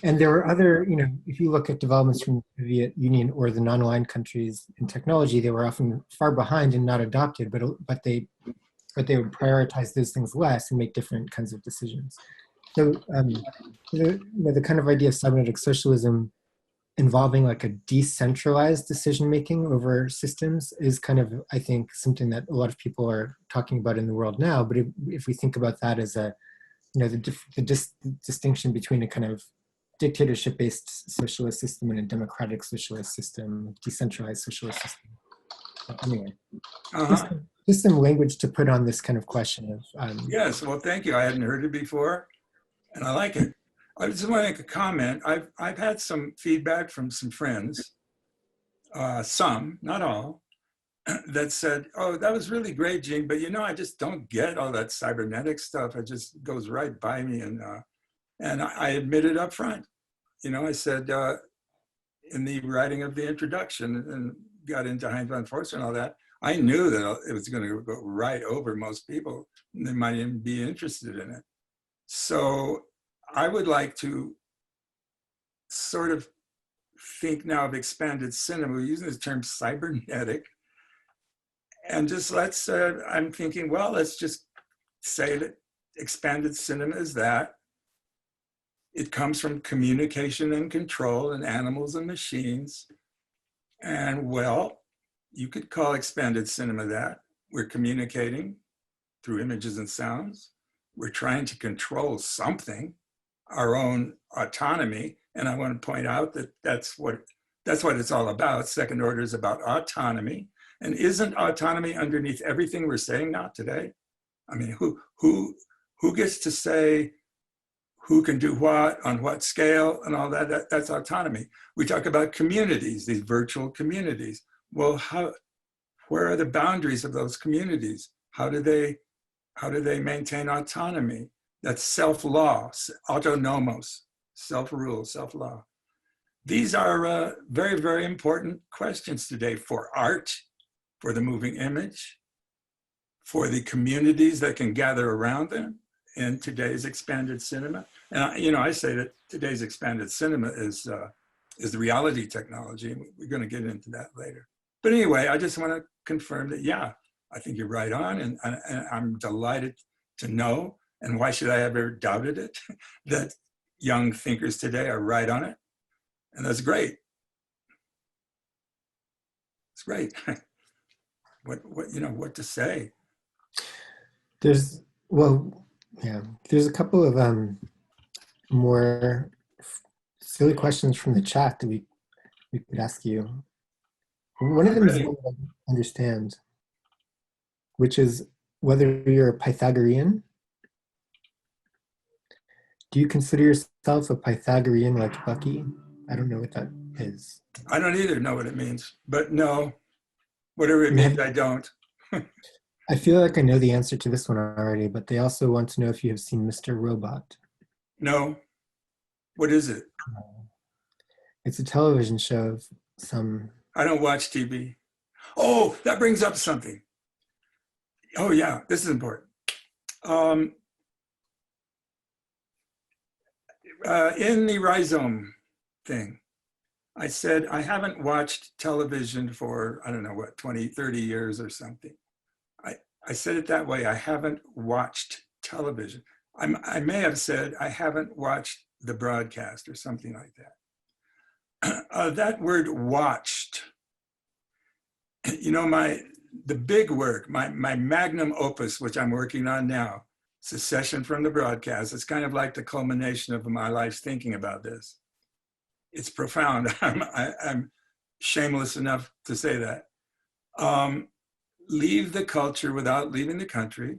And there were other, if you look at developments from the Soviet Union or the non-aligned countries in technology, they were often far behind and not adopted, but they would prioritize those things less and make different kinds of decisions. So the kind of idea of cybernetic socialism involving like a decentralized decision-making over systems is kind of, I think, something that a lot of people are talking about in the world now. But if we think about that as the distinction between a kind of dictatorship-based socialist system and a democratic socialist system, decentralized socialist system. Anyway, just some language to put on this kind of question of. Yes, well, thank you. I hadn't heard it before, and I like it. I just want to make a comment. I've had some feedback from some friends, some, not all, that said, "Oh, that was really great, Gene, but I just don't get all that cybernetic stuff. It just goes right by me." And I admitted up front, I said in the writing of the introduction and got into Heinz Force and all that, I knew that it was going to go right over most people, and they might even be interested in it. So I would like to sort of think now of expanded cinema. We're using the term cybernetic. And just I'm thinking, well, let's just say that expanded cinema is that. It comes from communication and control and animals and machines. And well, you could call expanded cinema that. We're communicating through images and sounds. We're trying to control something, our own autonomy. And I want to point out that that's what it's all about. Second order is about autonomy. And isn't autonomy underneath everything we're saying now today? I mean, who gets to say who can do what, on what scale, and all that? That's autonomy. We talk about communities, these virtual communities. Well, where are the boundaries of those communities? How do they maintain autonomy? That's self-law, autonomos, self-rule, self-law. These are very, very important questions today for art, for the moving image, for the communities that can gather around them in today's expanded cinema. And I say that today's expanded cinema is the reality technology. We're going to get into that later. But anyway, I just want to confirm that, yeah, I think you're right on, and I'm delighted to know, and why should I have ever doubted it, that young thinkers today are right on it, and that's great. It's great. What to say? There's a couple of more silly questions from the chat that we could ask you. One of them is one that I understand, which is whether you're a Pythagorean. Do you consider yourself a Pythagorean like Bucky? I don't know what that is? I don't either know what it means, but no, whatever it means, I don't. I feel like I know the answer to this one already, but they also want to know if you have seen Mr. Robot. No. What is it? It's a television show of some... I don't watch TV. Oh, that brings up something. Oh yeah, this is important. In the rhizome thing, I said, I haven't watched television for, I don't know what, 20, 30 years or something. I said it that way. I haven't watched television. I may have said, I haven't watched the broadcast or something like that. That word watched, you know, the big work, my magnum opus, which I'm working on now, Secession from the Broadcast. It's kind of like the culmination of my life's thinking about this. It's profound. I'm shameless enough to say that. Leave the culture without leaving the country.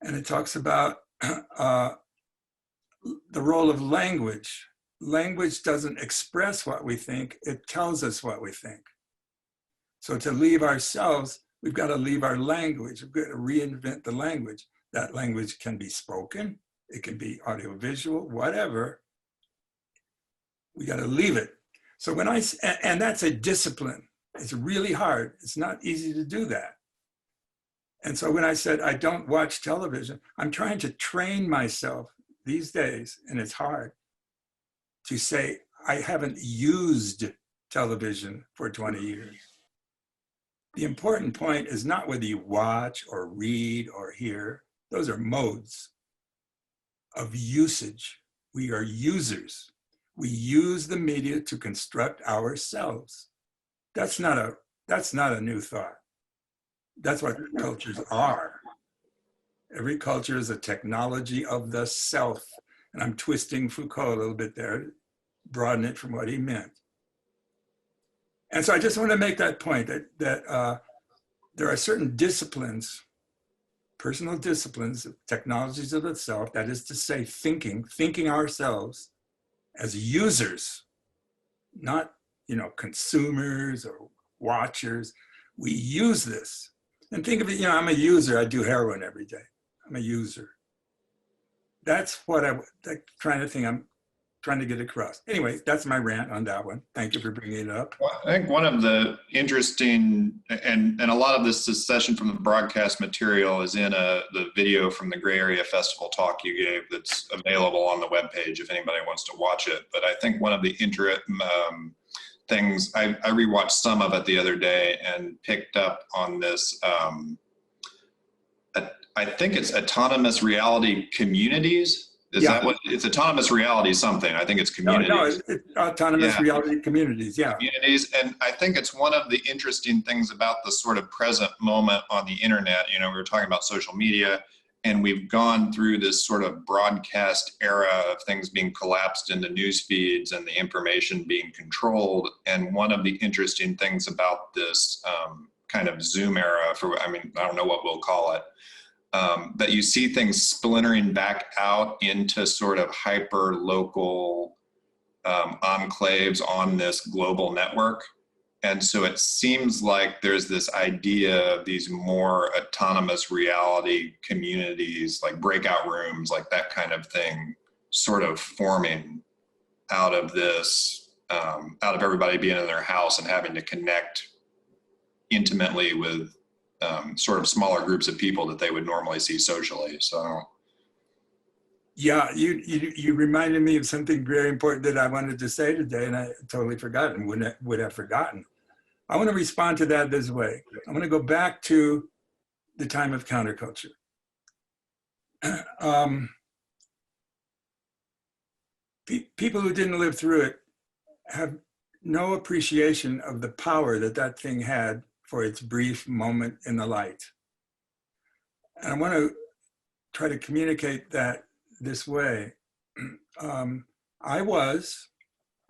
And it talks about the role of language. Language doesn't express what we think, it tells us what we think. So to leave ourselves, we've got to leave our language. We've got to reinvent the language. That language can be spoken, it can be audiovisual, whatever. We got to leave it. So when and that's a discipline. It's really hard. It's not easy to do that. And so when I said, I don't watch television, I'm trying to train myself these days, and it's hard, to say, I haven't used television for 20 years. The important point is not whether you watch or read or hear. Those are modes of usage. We are users. We use the media to construct ourselves. That's not a new thought. That's what cultures are. Every culture is a technology of the self. And I'm twisting Foucault a little bit there, broaden it from what he meant. And so I just want to make that point that there are certain disciplines, personal disciplines, technologies of the self, that is to say, thinking ourselves as users, not, consumers or watchers. We use this. And think of it, I'm a user. I do heroin every day. I'm a user. That's what that kind of thing I'm trying to get across. Anyway, that's my rant on that one. Thank you for bringing it up. Well, I think one of the interesting, and a lot of this secession from the broadcast material is in the video from the Gray Area Festival talk you gave that's available on the webpage if anybody wants to watch it. But I think one of the things, I rewatched some of it the other day and picked up on this, I think it's autonomous reality communities. Is that what it's autonomous reality something? I think it's communities. No, it's autonomous reality communities, yeah. Communities, and I think it's one of the interesting things about the sort of present moment on the internet. We were talking about social media, and we've gone through this sort of broadcast era of things being collapsed into news feeds and the information being controlled. And one of the interesting things about this kind of Zoom era, I don't know what we'll call it, that you see things splintering back out into sort of hyper local enclaves on this global network. And so it seems like there's this idea of these more autonomous reality communities, like breakout rooms, like that kind of thing, sort of forming out of this, out of everybody being in their house and having to connect intimately with sort of smaller groups of people that they would normally see socially. So, yeah, you reminded me of something very important that I wanted to say today, and I totally forgot and would have forgotten. I want to respond to that this way. I want to go back to the time of counterculture. People who didn't live through it have no appreciation of the power that thing had for its brief moment in the light. And I want to try to communicate that this way. I was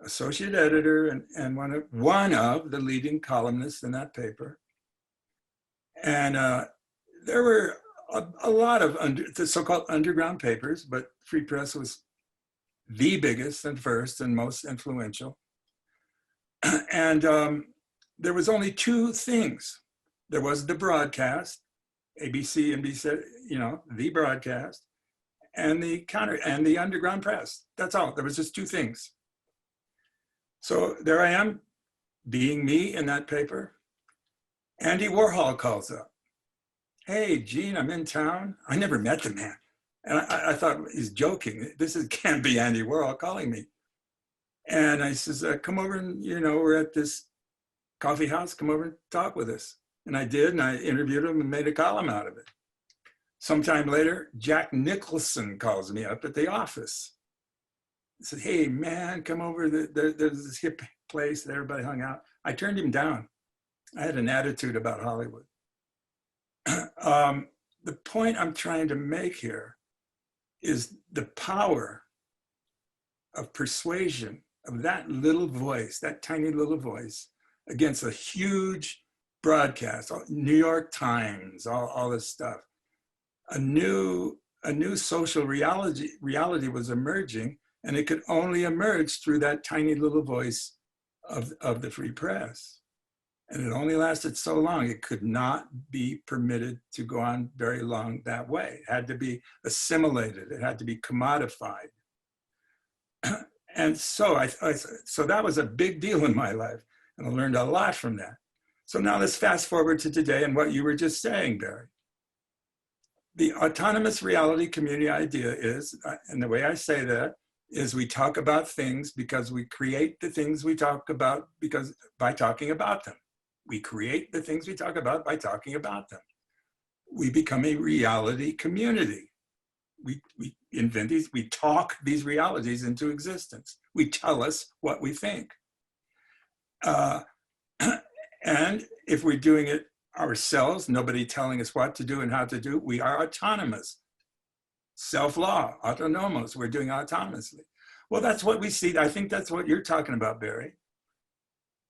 associate editor and one of the leading columnists in that paper. And there were a lot of the so-called underground papers, but Free Press was the biggest and first and most influential. And there was only two things. There was the broadcast, ABC, NBC, you know, the broadcast, and the underground press. That's all. There was just two things. So there I am, being me in that paper. Andy Warhol calls up. Hey, Gene, I'm in town. I never met the man. And I thought he's joking. Can't be Andy Warhol calling me. And I says, come over and, you know, we're at this coffee house, come over and talk with us. And I did, and I interviewed him and made a column out of it. Sometime later, Jack Nicholson calls me up at the office. He said, hey, man, come over. There's this hip place that everybody hung out. I turned him down. I had an attitude about Hollywood. The point I'm trying to make here is the power of persuasion of that little voice, that tiny little voice, against a huge broadcast, New York Times, all this stuff. A new social reality was emerging, and it could only emerge through that tiny little voice of the free press. And it only lasted so long. It could not be permitted to go on very long that way. It had to be assimilated. It had to be commodified. And so so that was a big deal in my life. And I learned a lot from that. So now let's fast forward to today and what you were just saying, Barry. The autonomous reality community idea is, and the way I say that, is we talk about things because we create the things we talk about by talking about them. We create the things we talk about by talking about them. We become a reality community. We invent these, we talk these realities into existence. We tell us what we think. And if we're doing it ourselves, nobody telling us what to do and how to do, we are autonomous. Self-law, autonomous, we're doing autonomously. Well, that's what we see. I think that's what you're talking about, Barry.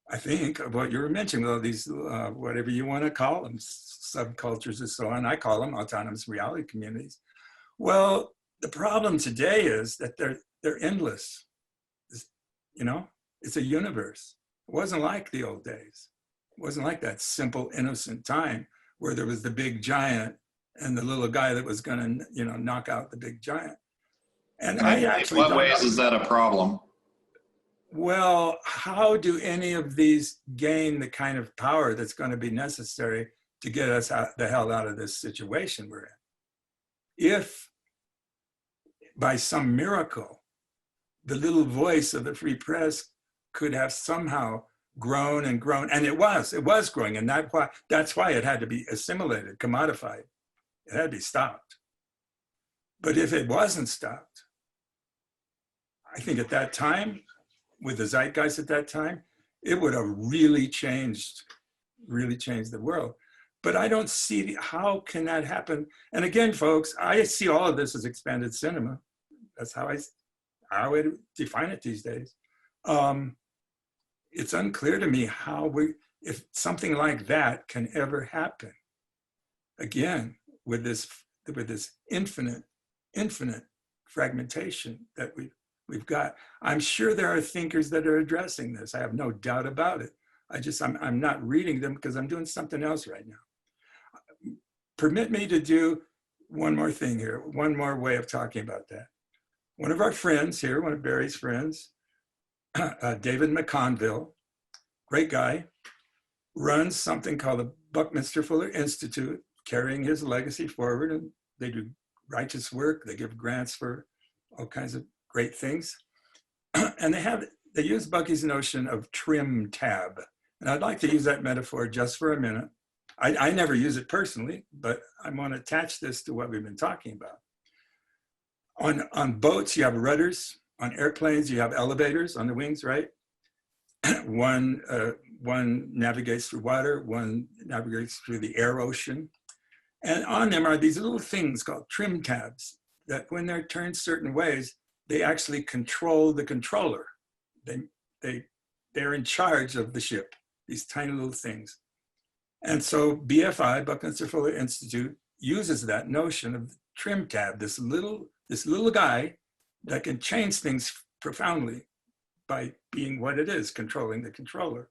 I think of what you were mentioning, all these, whatever you want to call them, subcultures and so on. I call them autonomous reality communities. Well, the problem today is that they're endless. You know, it's a universe. It wasn't like the old days. It wasn't like that simple, innocent time where there was the big giant and the little guy that was going to, you know, knock out the big giant. And I actually, in what ways is that a problem? Well, how do any of these gain the kind of power that's going to be necessary to get us the hell out of this situation we're in? If by some miracle, the little voice of the free press could have somehow grown and grown, and it was growing, and that's why it had to be assimilated, commodified. It had to be stopped. But if it wasn't stopped, I think at that time, with the zeitgeist at that time, it would have really changed the world. But I don't see how can that happen. And again, folks, I see all of this as expanded cinema. That's how I define it these days. It's unclear to me how if something like that can ever happen. Again, with this infinite fragmentation that we've got. I'm sure there are thinkers that are addressing this. I have no doubt about it. I'm not reading them because I'm doing something else right now. Permit me to do one more thing here, one more way of talking about that. One of our friends here, one of Barry's friends, David McConville, great guy, runs something called the Buckminster Fuller Institute, carrying his legacy forward, and they do righteous work. They give grants for all kinds of great things. And they use Bucky's notion of trim tab. And I'd like to use that metaphor just for a minute. I never use it personally, but I want to attach this to what we've been talking about. On boats, you have rudders. On airplanes, you have elevators on the wings, right? One navigates through water, one navigates through the air ocean. And on them are these little things called trim tabs that when they're turned certain ways, they actually control the controller. They're in charge of the ship, these tiny little things. And so BFI, Buckminster Fuller Institute, uses that notion of trim tab, this little guy that can change things profoundly by being what it is, controlling the controller.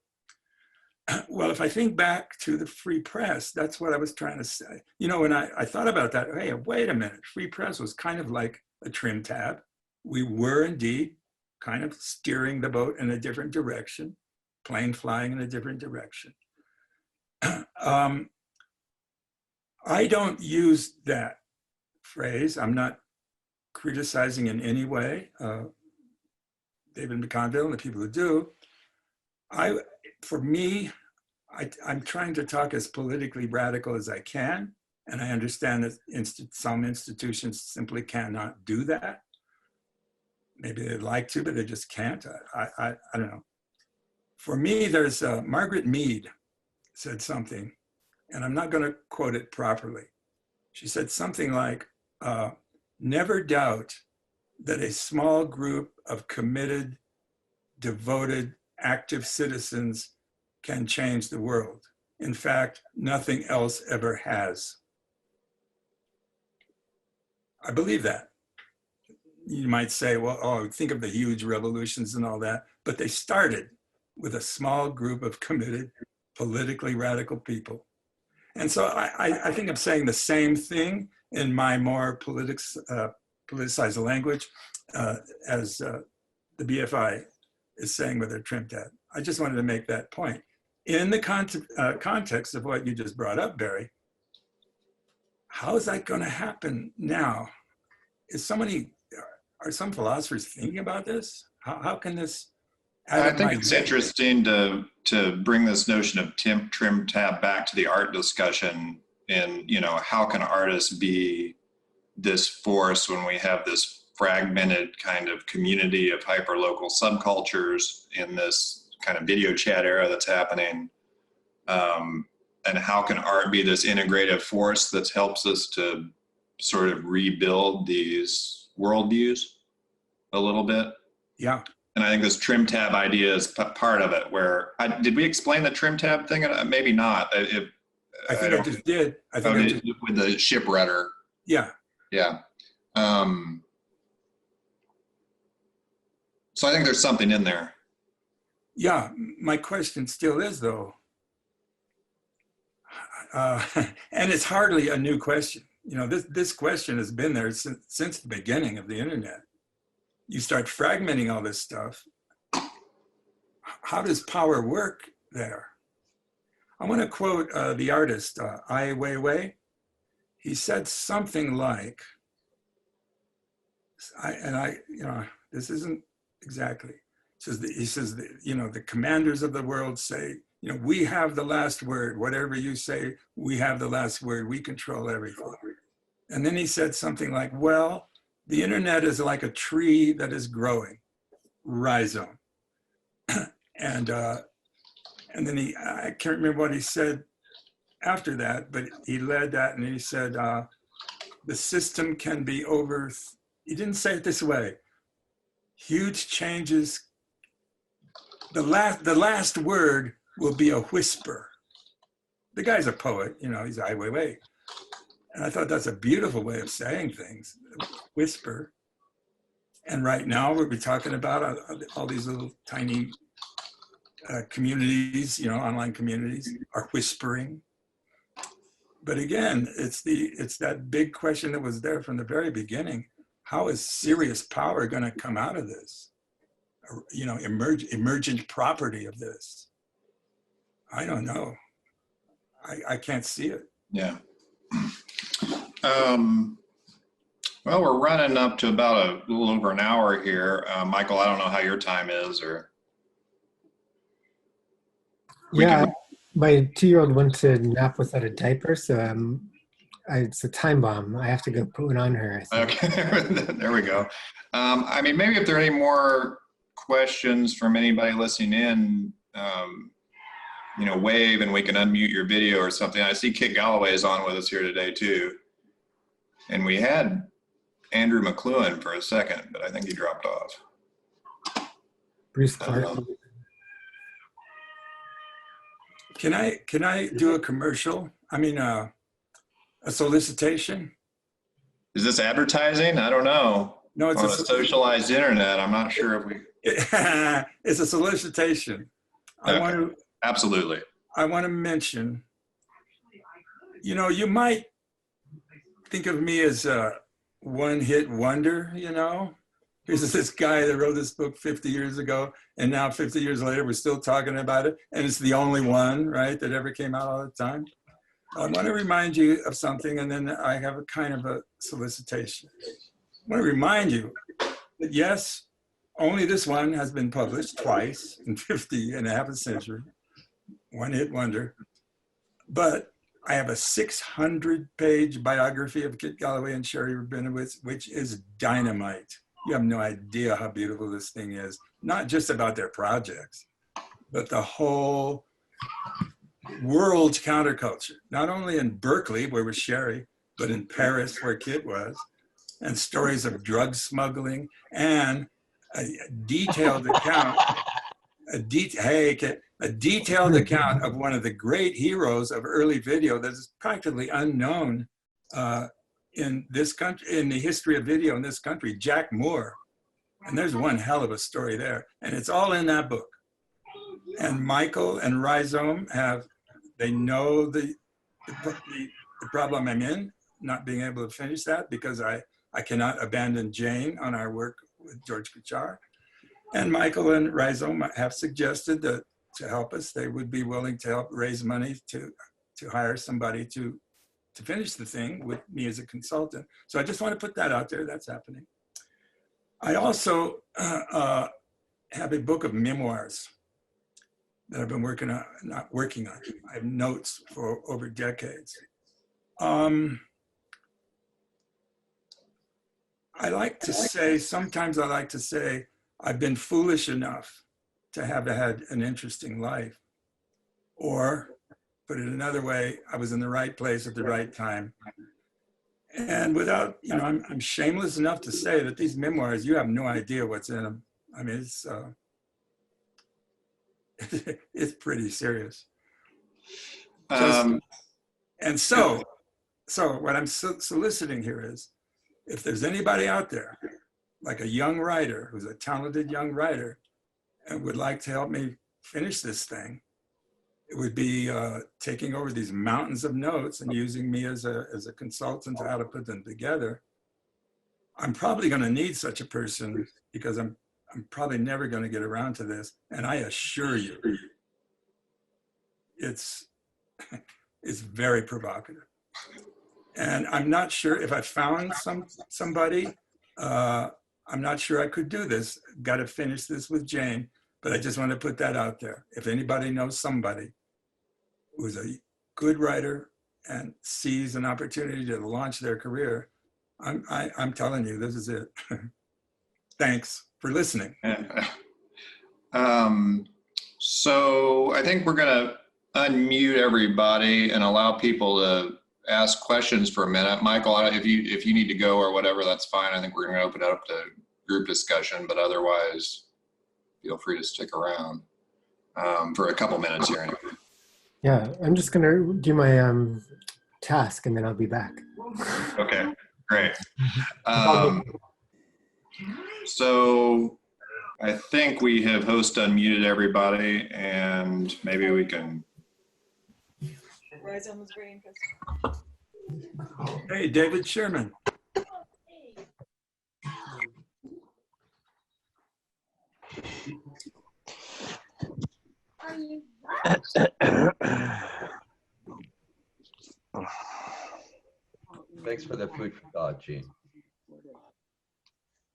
Well, if I think back to the free press, that's what I was trying to say. You know, when I thought about that, hey, wait a minute, free press was kind of like a trim tab. We were indeed kind of steering the boat in a different direction, plane flying in a different direction. I don't use that phrase. I'm not criticizing in any way David McConville and the people who do. For me, I'm trying to talk as politically radical as I can, and I understand that some institutions simply cannot do that. Maybe they'd like to, but they just can't. I don't know. For me, there's Margaret Mead said something, and I'm not going to quote it properly. She said something like, never doubt that a small group of committed, devoted, active citizens can change the world. In fact, nothing else ever has. I believe that. You might say, well, oh, think of the huge revolutions and all that, but they started with a small group of committed, politically radical people. And so I think I'm saying the same thing in my more politicized language as the BFI is saying with their trim tab. I just wanted to make that point. In the context of what you just brought up, Barry, how is that going to happen now? Are some philosophers thinking about this? How can this? I think it's interesting to bring this notion of trim tab back to the art discussion, and how can artists be this force when we have this fragmented kind of community of hyperlocal subcultures in this kind of video chat era that's happening, and how can art be this integrative force that helps us to sort of rebuild these worldviews a little bit? Yeah. And I think this trim tab idea is part of it. Where did we explain the trim tab thing? Maybe not. I think I just did. I think I just, with the ship rudder. Yeah. Yeah. So I think there's something in there. Yeah. My question still is, though, and it's hardly a new question. This question has been there since the beginning of the internet. You start fragmenting all this stuff. How does power work there? I want to quote the artist, Ai Weiwei. He said something like, this isn't exactly, he says, the commanders of the world say, we have the last word. Whatever you say, we have the last word. We control everything. And then he said something like, well, the internet is like a tree that is growing, rhizome. And then I can't remember what he said after that, but he led that and he said, the system can be he didn't say it this way, huge changes. The last word will be a whisper. The guy's a poet, he's Ai Weiwei. And I thought that's a beautiful way of saying things, whisper. And right now we'll be talking about all these little tiny communities, online communities are whispering. But again, it's that big question that was there from the very beginning. How is serious power going to come out of this? Emergent property of this? I don't know. I can't see it. Yeah. Well, we're running up to about a little over an hour here. Michael, I don't know how your time is, or. Yeah, my 2-year-old went to nap without a diaper, so it's a time bomb. I have to go put one on her, I think. Okay, there we go. Maybe if there are any more questions from anybody listening in, wave and we can unmute your video or something. I see Kit Galloway is on with us here today too. And we had Andrew McLuhan for a second, but I think he dropped off. Bruce Clark. Can I do a commercial? A solicitation? Is this advertising? I don't know. No, it's on a socialized internet. I'm not sure if we. It's a solicitation. Okay. Absolutely. I want to mention, you might think of me as a one-hit wonder, Here's this guy that wrote this book 50 years ago, and now 50 years later, we're still talking about it, and it's the only one, right, that ever came out all the time. I want to remind you of something, and then I have a kind of a solicitation. I want to remind you that yes, only this one has been published twice in 50 and a half a century, one-hit wonder, but I have a 600-page biography of Kit Galloway and Sherry Rabinowitz, which is dynamite. You have no idea how beautiful this thing is, not just about their projects, but the whole world's counterculture, not only in Berkeley, where was Sherry, but in Paris, where Kit was, and stories of drug smuggling, and a detailed account, a detailed account of one of the great heroes of early video that is practically unknown in this country, in the history of video in this country, Jack Moore. And there's one hell of a story there. And it's all in that book. And Michael and Rhizome they know the problem I'm in, not being able to finish that because I cannot abandon Jane on our work with George Kuchar. And Michael and Rhizome have suggested that to help us, they would be willing to help raise money to hire somebody to finish the thing with me as a consultant. So I just want to put that out there. That's happening. I also have a book of memoirs that I've been working on, not working on. I have notes for over decades. I like to say, sometimes I like to say, I've been foolish enough to have had an interesting life. Or, put it another way, I was in the right place at the right time. And without, I'm shameless enough to say that these memoirs, you have no idea what's in them. I mean, it's pretty serious. And so what I'm soliciting here is, if there's anybody out there, like a young writer who's a talented young writer and would like to help me finish this thing, it would be taking over these mountains of notes and using me as a consultant to how to put them together. I'm probably going to need such a person because I'm probably never going to get around to this. And I assure you, it's very provocative. And I'm not sure if I found somebody, I'm not sure I could do this. Got to finish this with Jane, but I just want to put that out there. If anybody knows somebody who's a good writer and sees an opportunity to launch their career, I'm telling you, this is it. Thanks for listening. So I think we're going to unmute everybody and allow people to ask questions for a minute. Michael, if you need to go or whatever, that's fine. I think we're going to open it up to group discussion, but otherwise, feel free to stick around for a couple minutes here. Anyway. Yeah, I'm just gonna do my task and then I'll be back. Okay, great. So I think we have host unmuted everybody, and maybe we can. Hey, David Sherman. Thanks for the food for thought, Gene.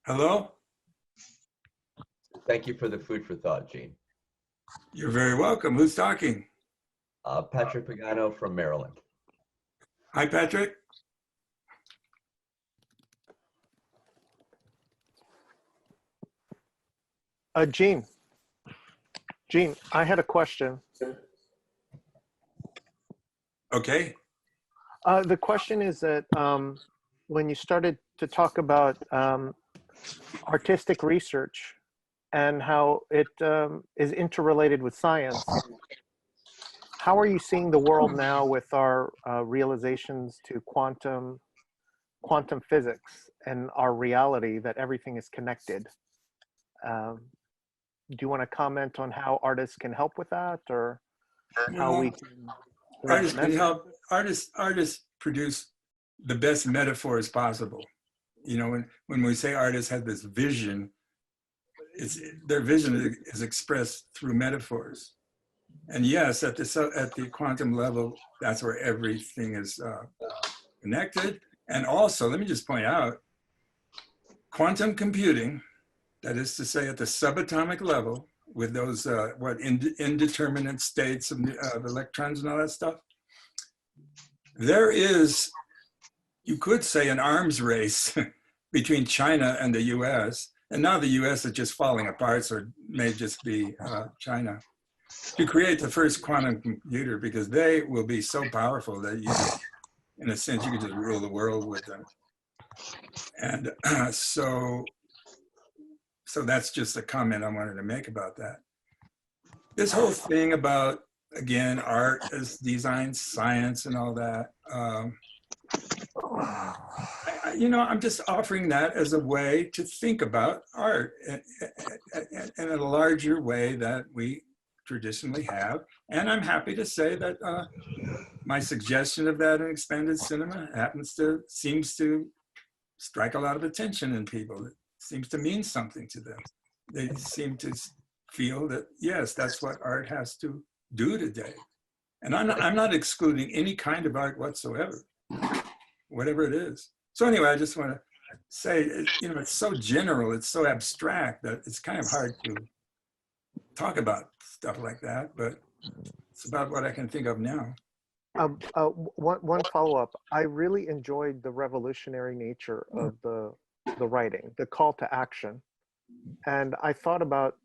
Hello? Thank you for the food for thought, Gene. You're very welcome. Who's talking? Patrick Pagano from Maryland. Hi, Patrick. Gene, I had a question. Okay. The question is that when you started to talk about artistic research and how it is interrelated with science, how are you seeing the world now with our realizations to quantum physics and our reality that everything is connected? do you want to comment on how artists can help with that, or how Well, we can artists can help. Artists produce the best metaphors possible. You know, when we say artists have this vision, their vision is expressed through metaphors. And yes, at the quantum level, that's where everything is connected. And also, let me just point out, quantum computing, that is to say at the subatomic level, with those indeterminate states of electrons and all that stuff, there is, you could say, an arms race between China and the US. And now the US is just falling apart, so it may just be China, to create the first quantum computer, because they will be so powerful that you, in a sense, you could just rule the world with them. And so that's just a comment I wanted to make about that. This whole thing about, again, art as design science and all that, I'm just offering that as a way to think about art in a larger way that we traditionally have. And I'm happy to say that my suggestion of that in expanded cinema seems to strike a lot of attention in people. It seems to mean something to them. They seem to feel that, yes, that's what art has to do today. And I'm not excluding any kind of art whatsoever, whatever it is. So anyway, I just want to say, it's so general, it's so abstract that it's kind of hard to talk about stuff like that, but it's about what I can think of now. One follow-up. I really enjoyed the revolutionary nature of the writing, the call to action. And I thought about,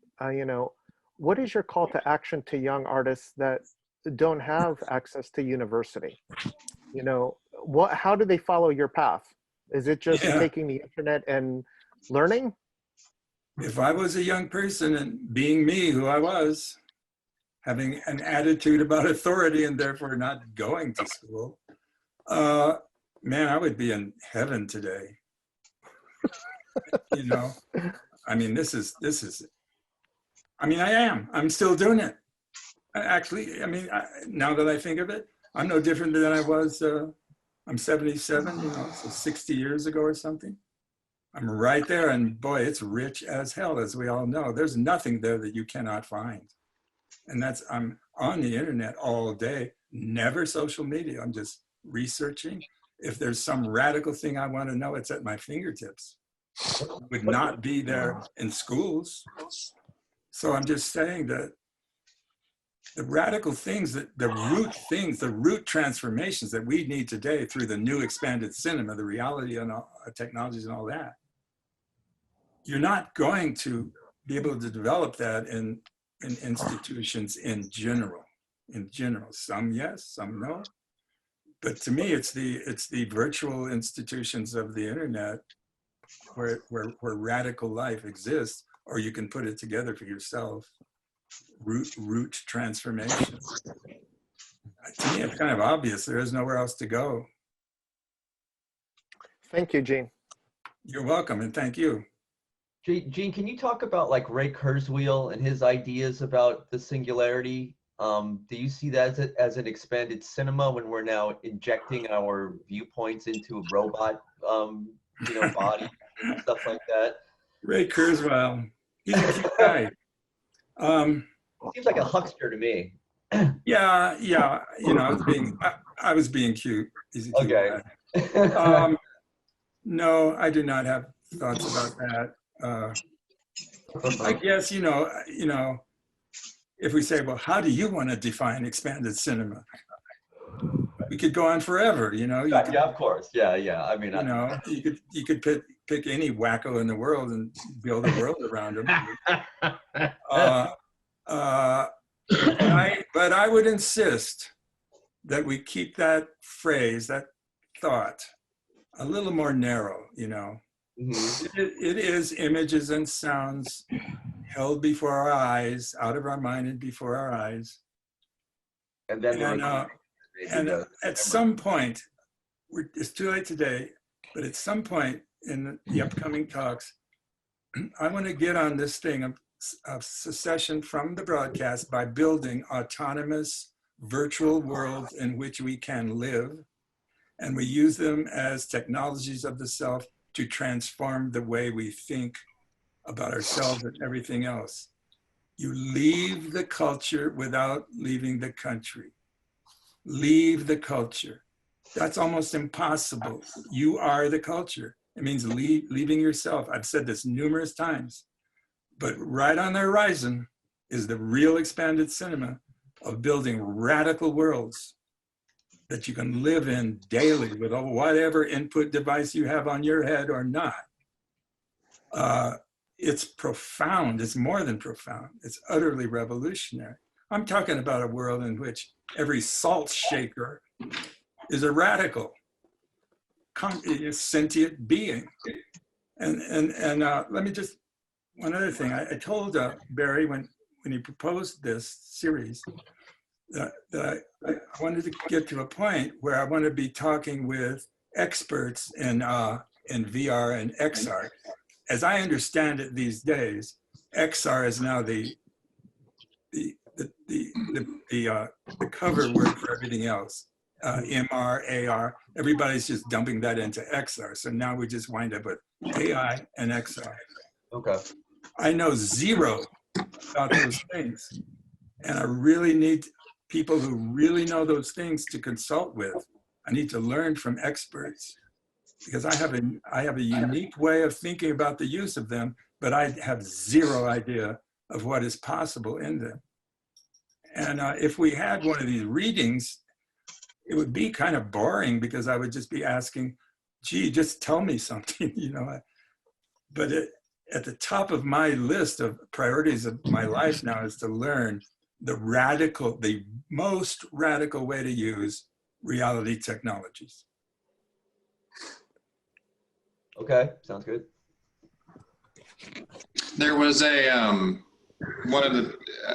what is your call to action to young artists that don't have access to university? How do they follow your path? Is it just taking the internet and learning? If I was a young person and being me, who I was, having an attitude about authority and therefore not going to school, man, I would be in heaven today. I mean, I am. I'm still doing it. Now that I think of it, I'm no different than I was. I'm 77, so 60 years ago or something. I'm right there, and boy, it's rich as hell, as we all know. There's nothing there that you cannot find. And I'm on the internet all day, never social media. I'm just researching. If there's some radical thing I want to know, it's at my fingertips. It would not be there in schools. So I'm just saying that the radical things, the root transformations that we need today through the new expanded cinema, the reality and technologies and all that, you're not going to be able to develop that in institutions in general. Some yes, some no. But to me, it's the virtual institutions of the internet where radical life exists, or you can put it together for yourself. Root transformation. To me, it's kind of obvious. There is nowhere else to go. Thank you, Gene. You're welcome, and thank you. Gene, can you talk about like Ray Kurzweil and his ideas about the singularity? Do you see that as an expanded cinema when we're now injecting our viewpoints into a robot, body and stuff like that? Ray Kurzweil, he's a cute guy. Seems like a huckster to me. Yeah. I was being cute. He's a cute Okay. guy. No, I do not have thoughts about that. I guess, if we say, well, how do you want to define expanded cinema? We could go on forever, Yeah, of course. Yeah. I mean, you could pick any wacko in the world and build a world around him. But I would insist that we keep that phrase, that thought, a little more narrow, Mm-hmm. It is images and sounds held before our eyes, out of our mind and before our eyes. And then at some point, it's too late today, but at some point in the upcoming talks, I want to get on this thing of secession from the broadcast by building autonomous virtual worlds in which we can live, and we use them as technologies of the self to transform the way we think about ourselves and everything else. You leave the culture without leaving the country. Leave the culture. That's almost impossible. You are the culture. It means leaving yourself. I've said this numerous times, but right on the horizon is the real expanded cinema of building radical worlds that you can live in daily with whatever input device you have on your head or not. It's profound. It's more than profound. It's utterly revolutionary. I'm talking about a world in which every salt shaker is a radical, sentient being. And let me just, one other thing. I told Barry when he proposed this series that I wanted to get to a point where I want to be talking with experts in VR and XR. As I understand it these days, XR is now the cover word for everything else. MR, AR, everybody's just dumping that into XR. So now we just wind up with AI and XR. Okay. I know zero about those things. And I really need people who really know those things to consult with. I need to learn from experts because I have a unique way of thinking about the use of them, but I have zero idea of what is possible in them. And if we had one of these readings, it would be kind of boring because I would just be asking, gee, just tell me something, you know. But at the top of my list of priorities of my life now is to learn the most radical way to use reality technologies. Okay, sounds good. There was a one of the,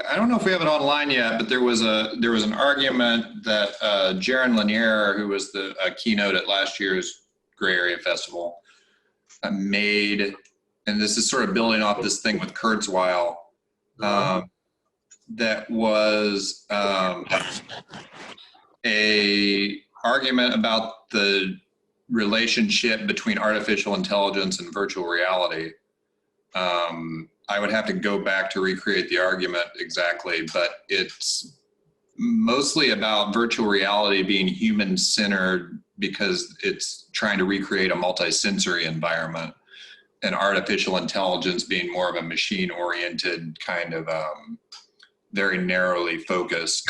I don't know if we have it online yet, but there was an argument that Jaron Lanier, who was the keynote at last year's Gray Area Festival, made, and this is sort of building off this thing with Kurzweil, that was a argument about the relationship between artificial intelligence and virtual reality. I would have to go back to recreate the argument exactly, but it's mostly about virtual reality being human-centered because it's trying to recreate a multi-sensory environment, and artificial intelligence being more of a machine-oriented kind of very narrowly focused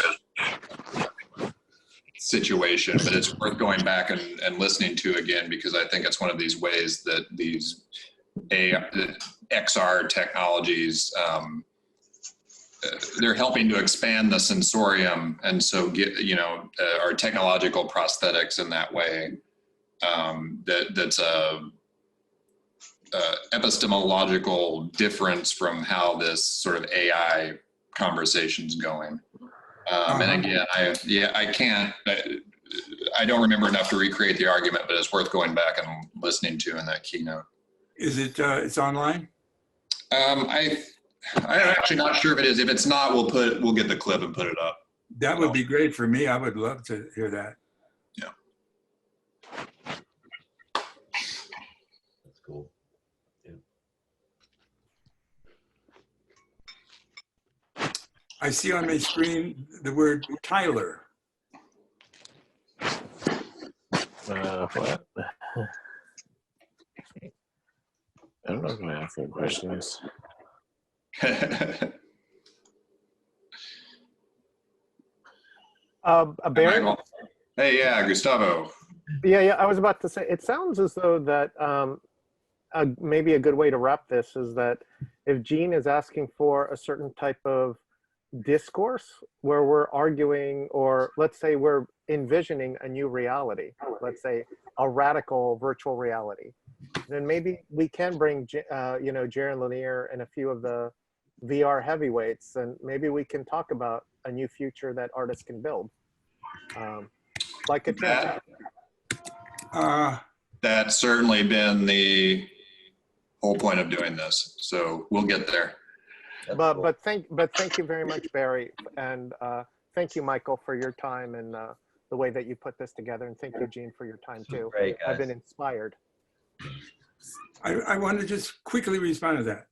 situation. But it's worth going back and listening to again, because I think it's one of these ways that these XR technologies, they're helping to expand the sensorium, and so get, you know, our technological prosthetics in that way. That's a epistemological difference from how this sort of AI conversation's going. And again, I don't remember enough to recreate the argument, but it's worth going back and listening to in that keynote. Is it? It's online? I'm actually not sure if it is. If it's not, we'll get the clip and put it up. That would be great for me. I would love to hear that. Yeah. That's cool. Yeah. I see on my screen the word Tyler. What? I don't know if I'm asking questions. Barry? Hey, yeah, Gustavo. Yeah, I was about to say, it sounds as though that maybe a good way to wrap this is that if Gene is asking for a certain type of discourse where we're arguing, or let's say we're envisioning a new reality, let's say a radical virtual reality, then maybe we can bring, Jaron Lanier and a few of the VR heavyweights, and maybe we can talk about a new future that artists can build. Like a trend. That's certainly been the whole point of doing this. So we'll get there. That's cool. But thank you very much, Barry, and thank you, Michael, for your time and the way that you put this together, and thank you, Gene, for your time too. Great, I've guys. been inspired. I want to just quickly respond to that.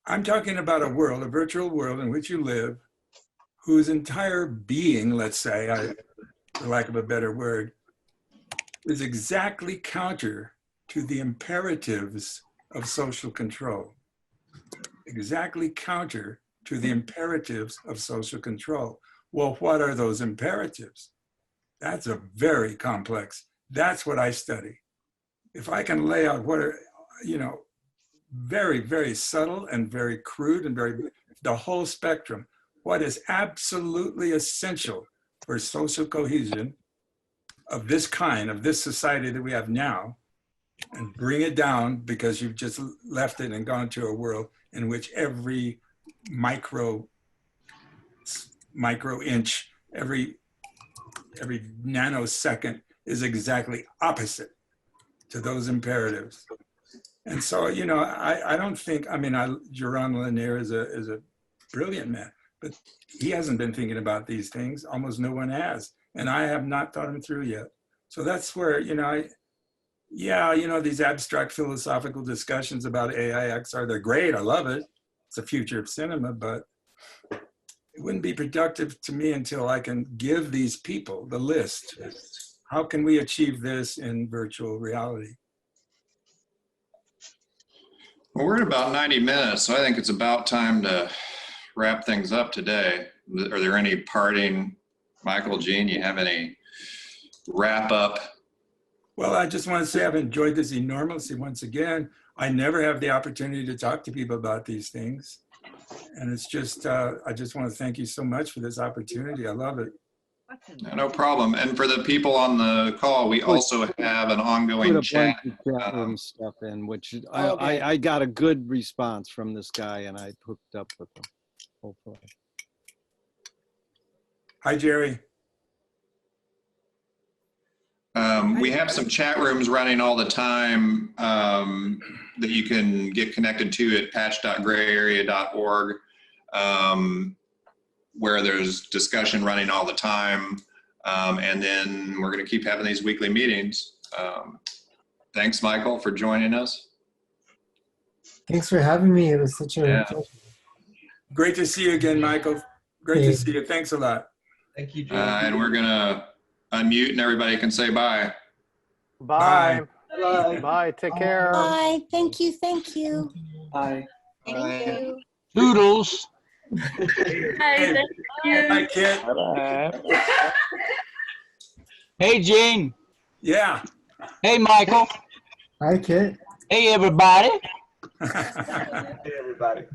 I'm talking about a world, a virtual world in which you live, whose entire being, let's say, for lack of a better word, is exactly counter to the imperatives of social control. Exactly counter to the imperatives of social control. Well, what are those imperatives? That's a very complex, that's what I study. If I can lay out what are, very, very subtle and very crude and the whole spectrum, what is absolutely essential for social cohesion of this kind, of this society that we have now, and bring it down because you've just left it and gone to a world in which every micro inch, every nanosecond is exactly opposite to those imperatives. And so, I don't think, Jaron Lanier is a brilliant man, but he hasn't been thinking about these things. Almost no one has. And I have not thought them through yet. So that's where, these abstract philosophical discussions about AIXR, they're great. I love it. It's the future of cinema, but it wouldn't be productive to me until I can give these people the list. How can we achieve this in virtual reality? Well, we're at about 90 minutes, so I think it's about time to wrap things up today. Are there any parting, Michael, Gene, you have any wrap up? Well, I just want to say I've enjoyed this enormously once again. I never have the opportunity to talk to people about these things. And it's just, I just want to thank you so much for this opportunity. I love it. No problem. And for the people on the call, we also have an ongoing Put a chat. bunch of chat room stuff in, which I got a good response from this guy, and I hooked up with him, hopefully. Hi, Jerry. We have some chat rooms running all the time that you can get connected to at patch.grayarea.org, where there's discussion running all the time. And then we're going to keep having these weekly meetings. Thanks, Michael, for joining us. Thanks for having me. It was such a pleasure. Great to see you again, Michael. Great to see you. Thanks a lot. Thank you, Gene. And we're going to unmute and everybody can say bye. Bye. Bye. Bye. Take care. Bye. Thank you. Thank you. Bye. Thank you. Toodles. Hey, hi, Kit. Hey, Gene. Yeah. Hey, Michael. Hi, Kit. Hey, everybody. Hey, everybody.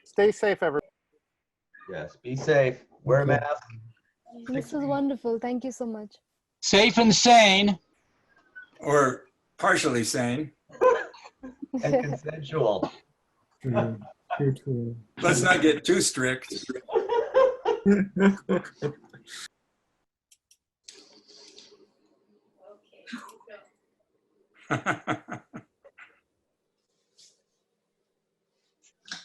Stay safe, everyone. Yes, be safe. Wear a mask. This is wonderful. Thank you so much. Safe and sane. Or partially sane. And consensual. True. Let's not get too strict.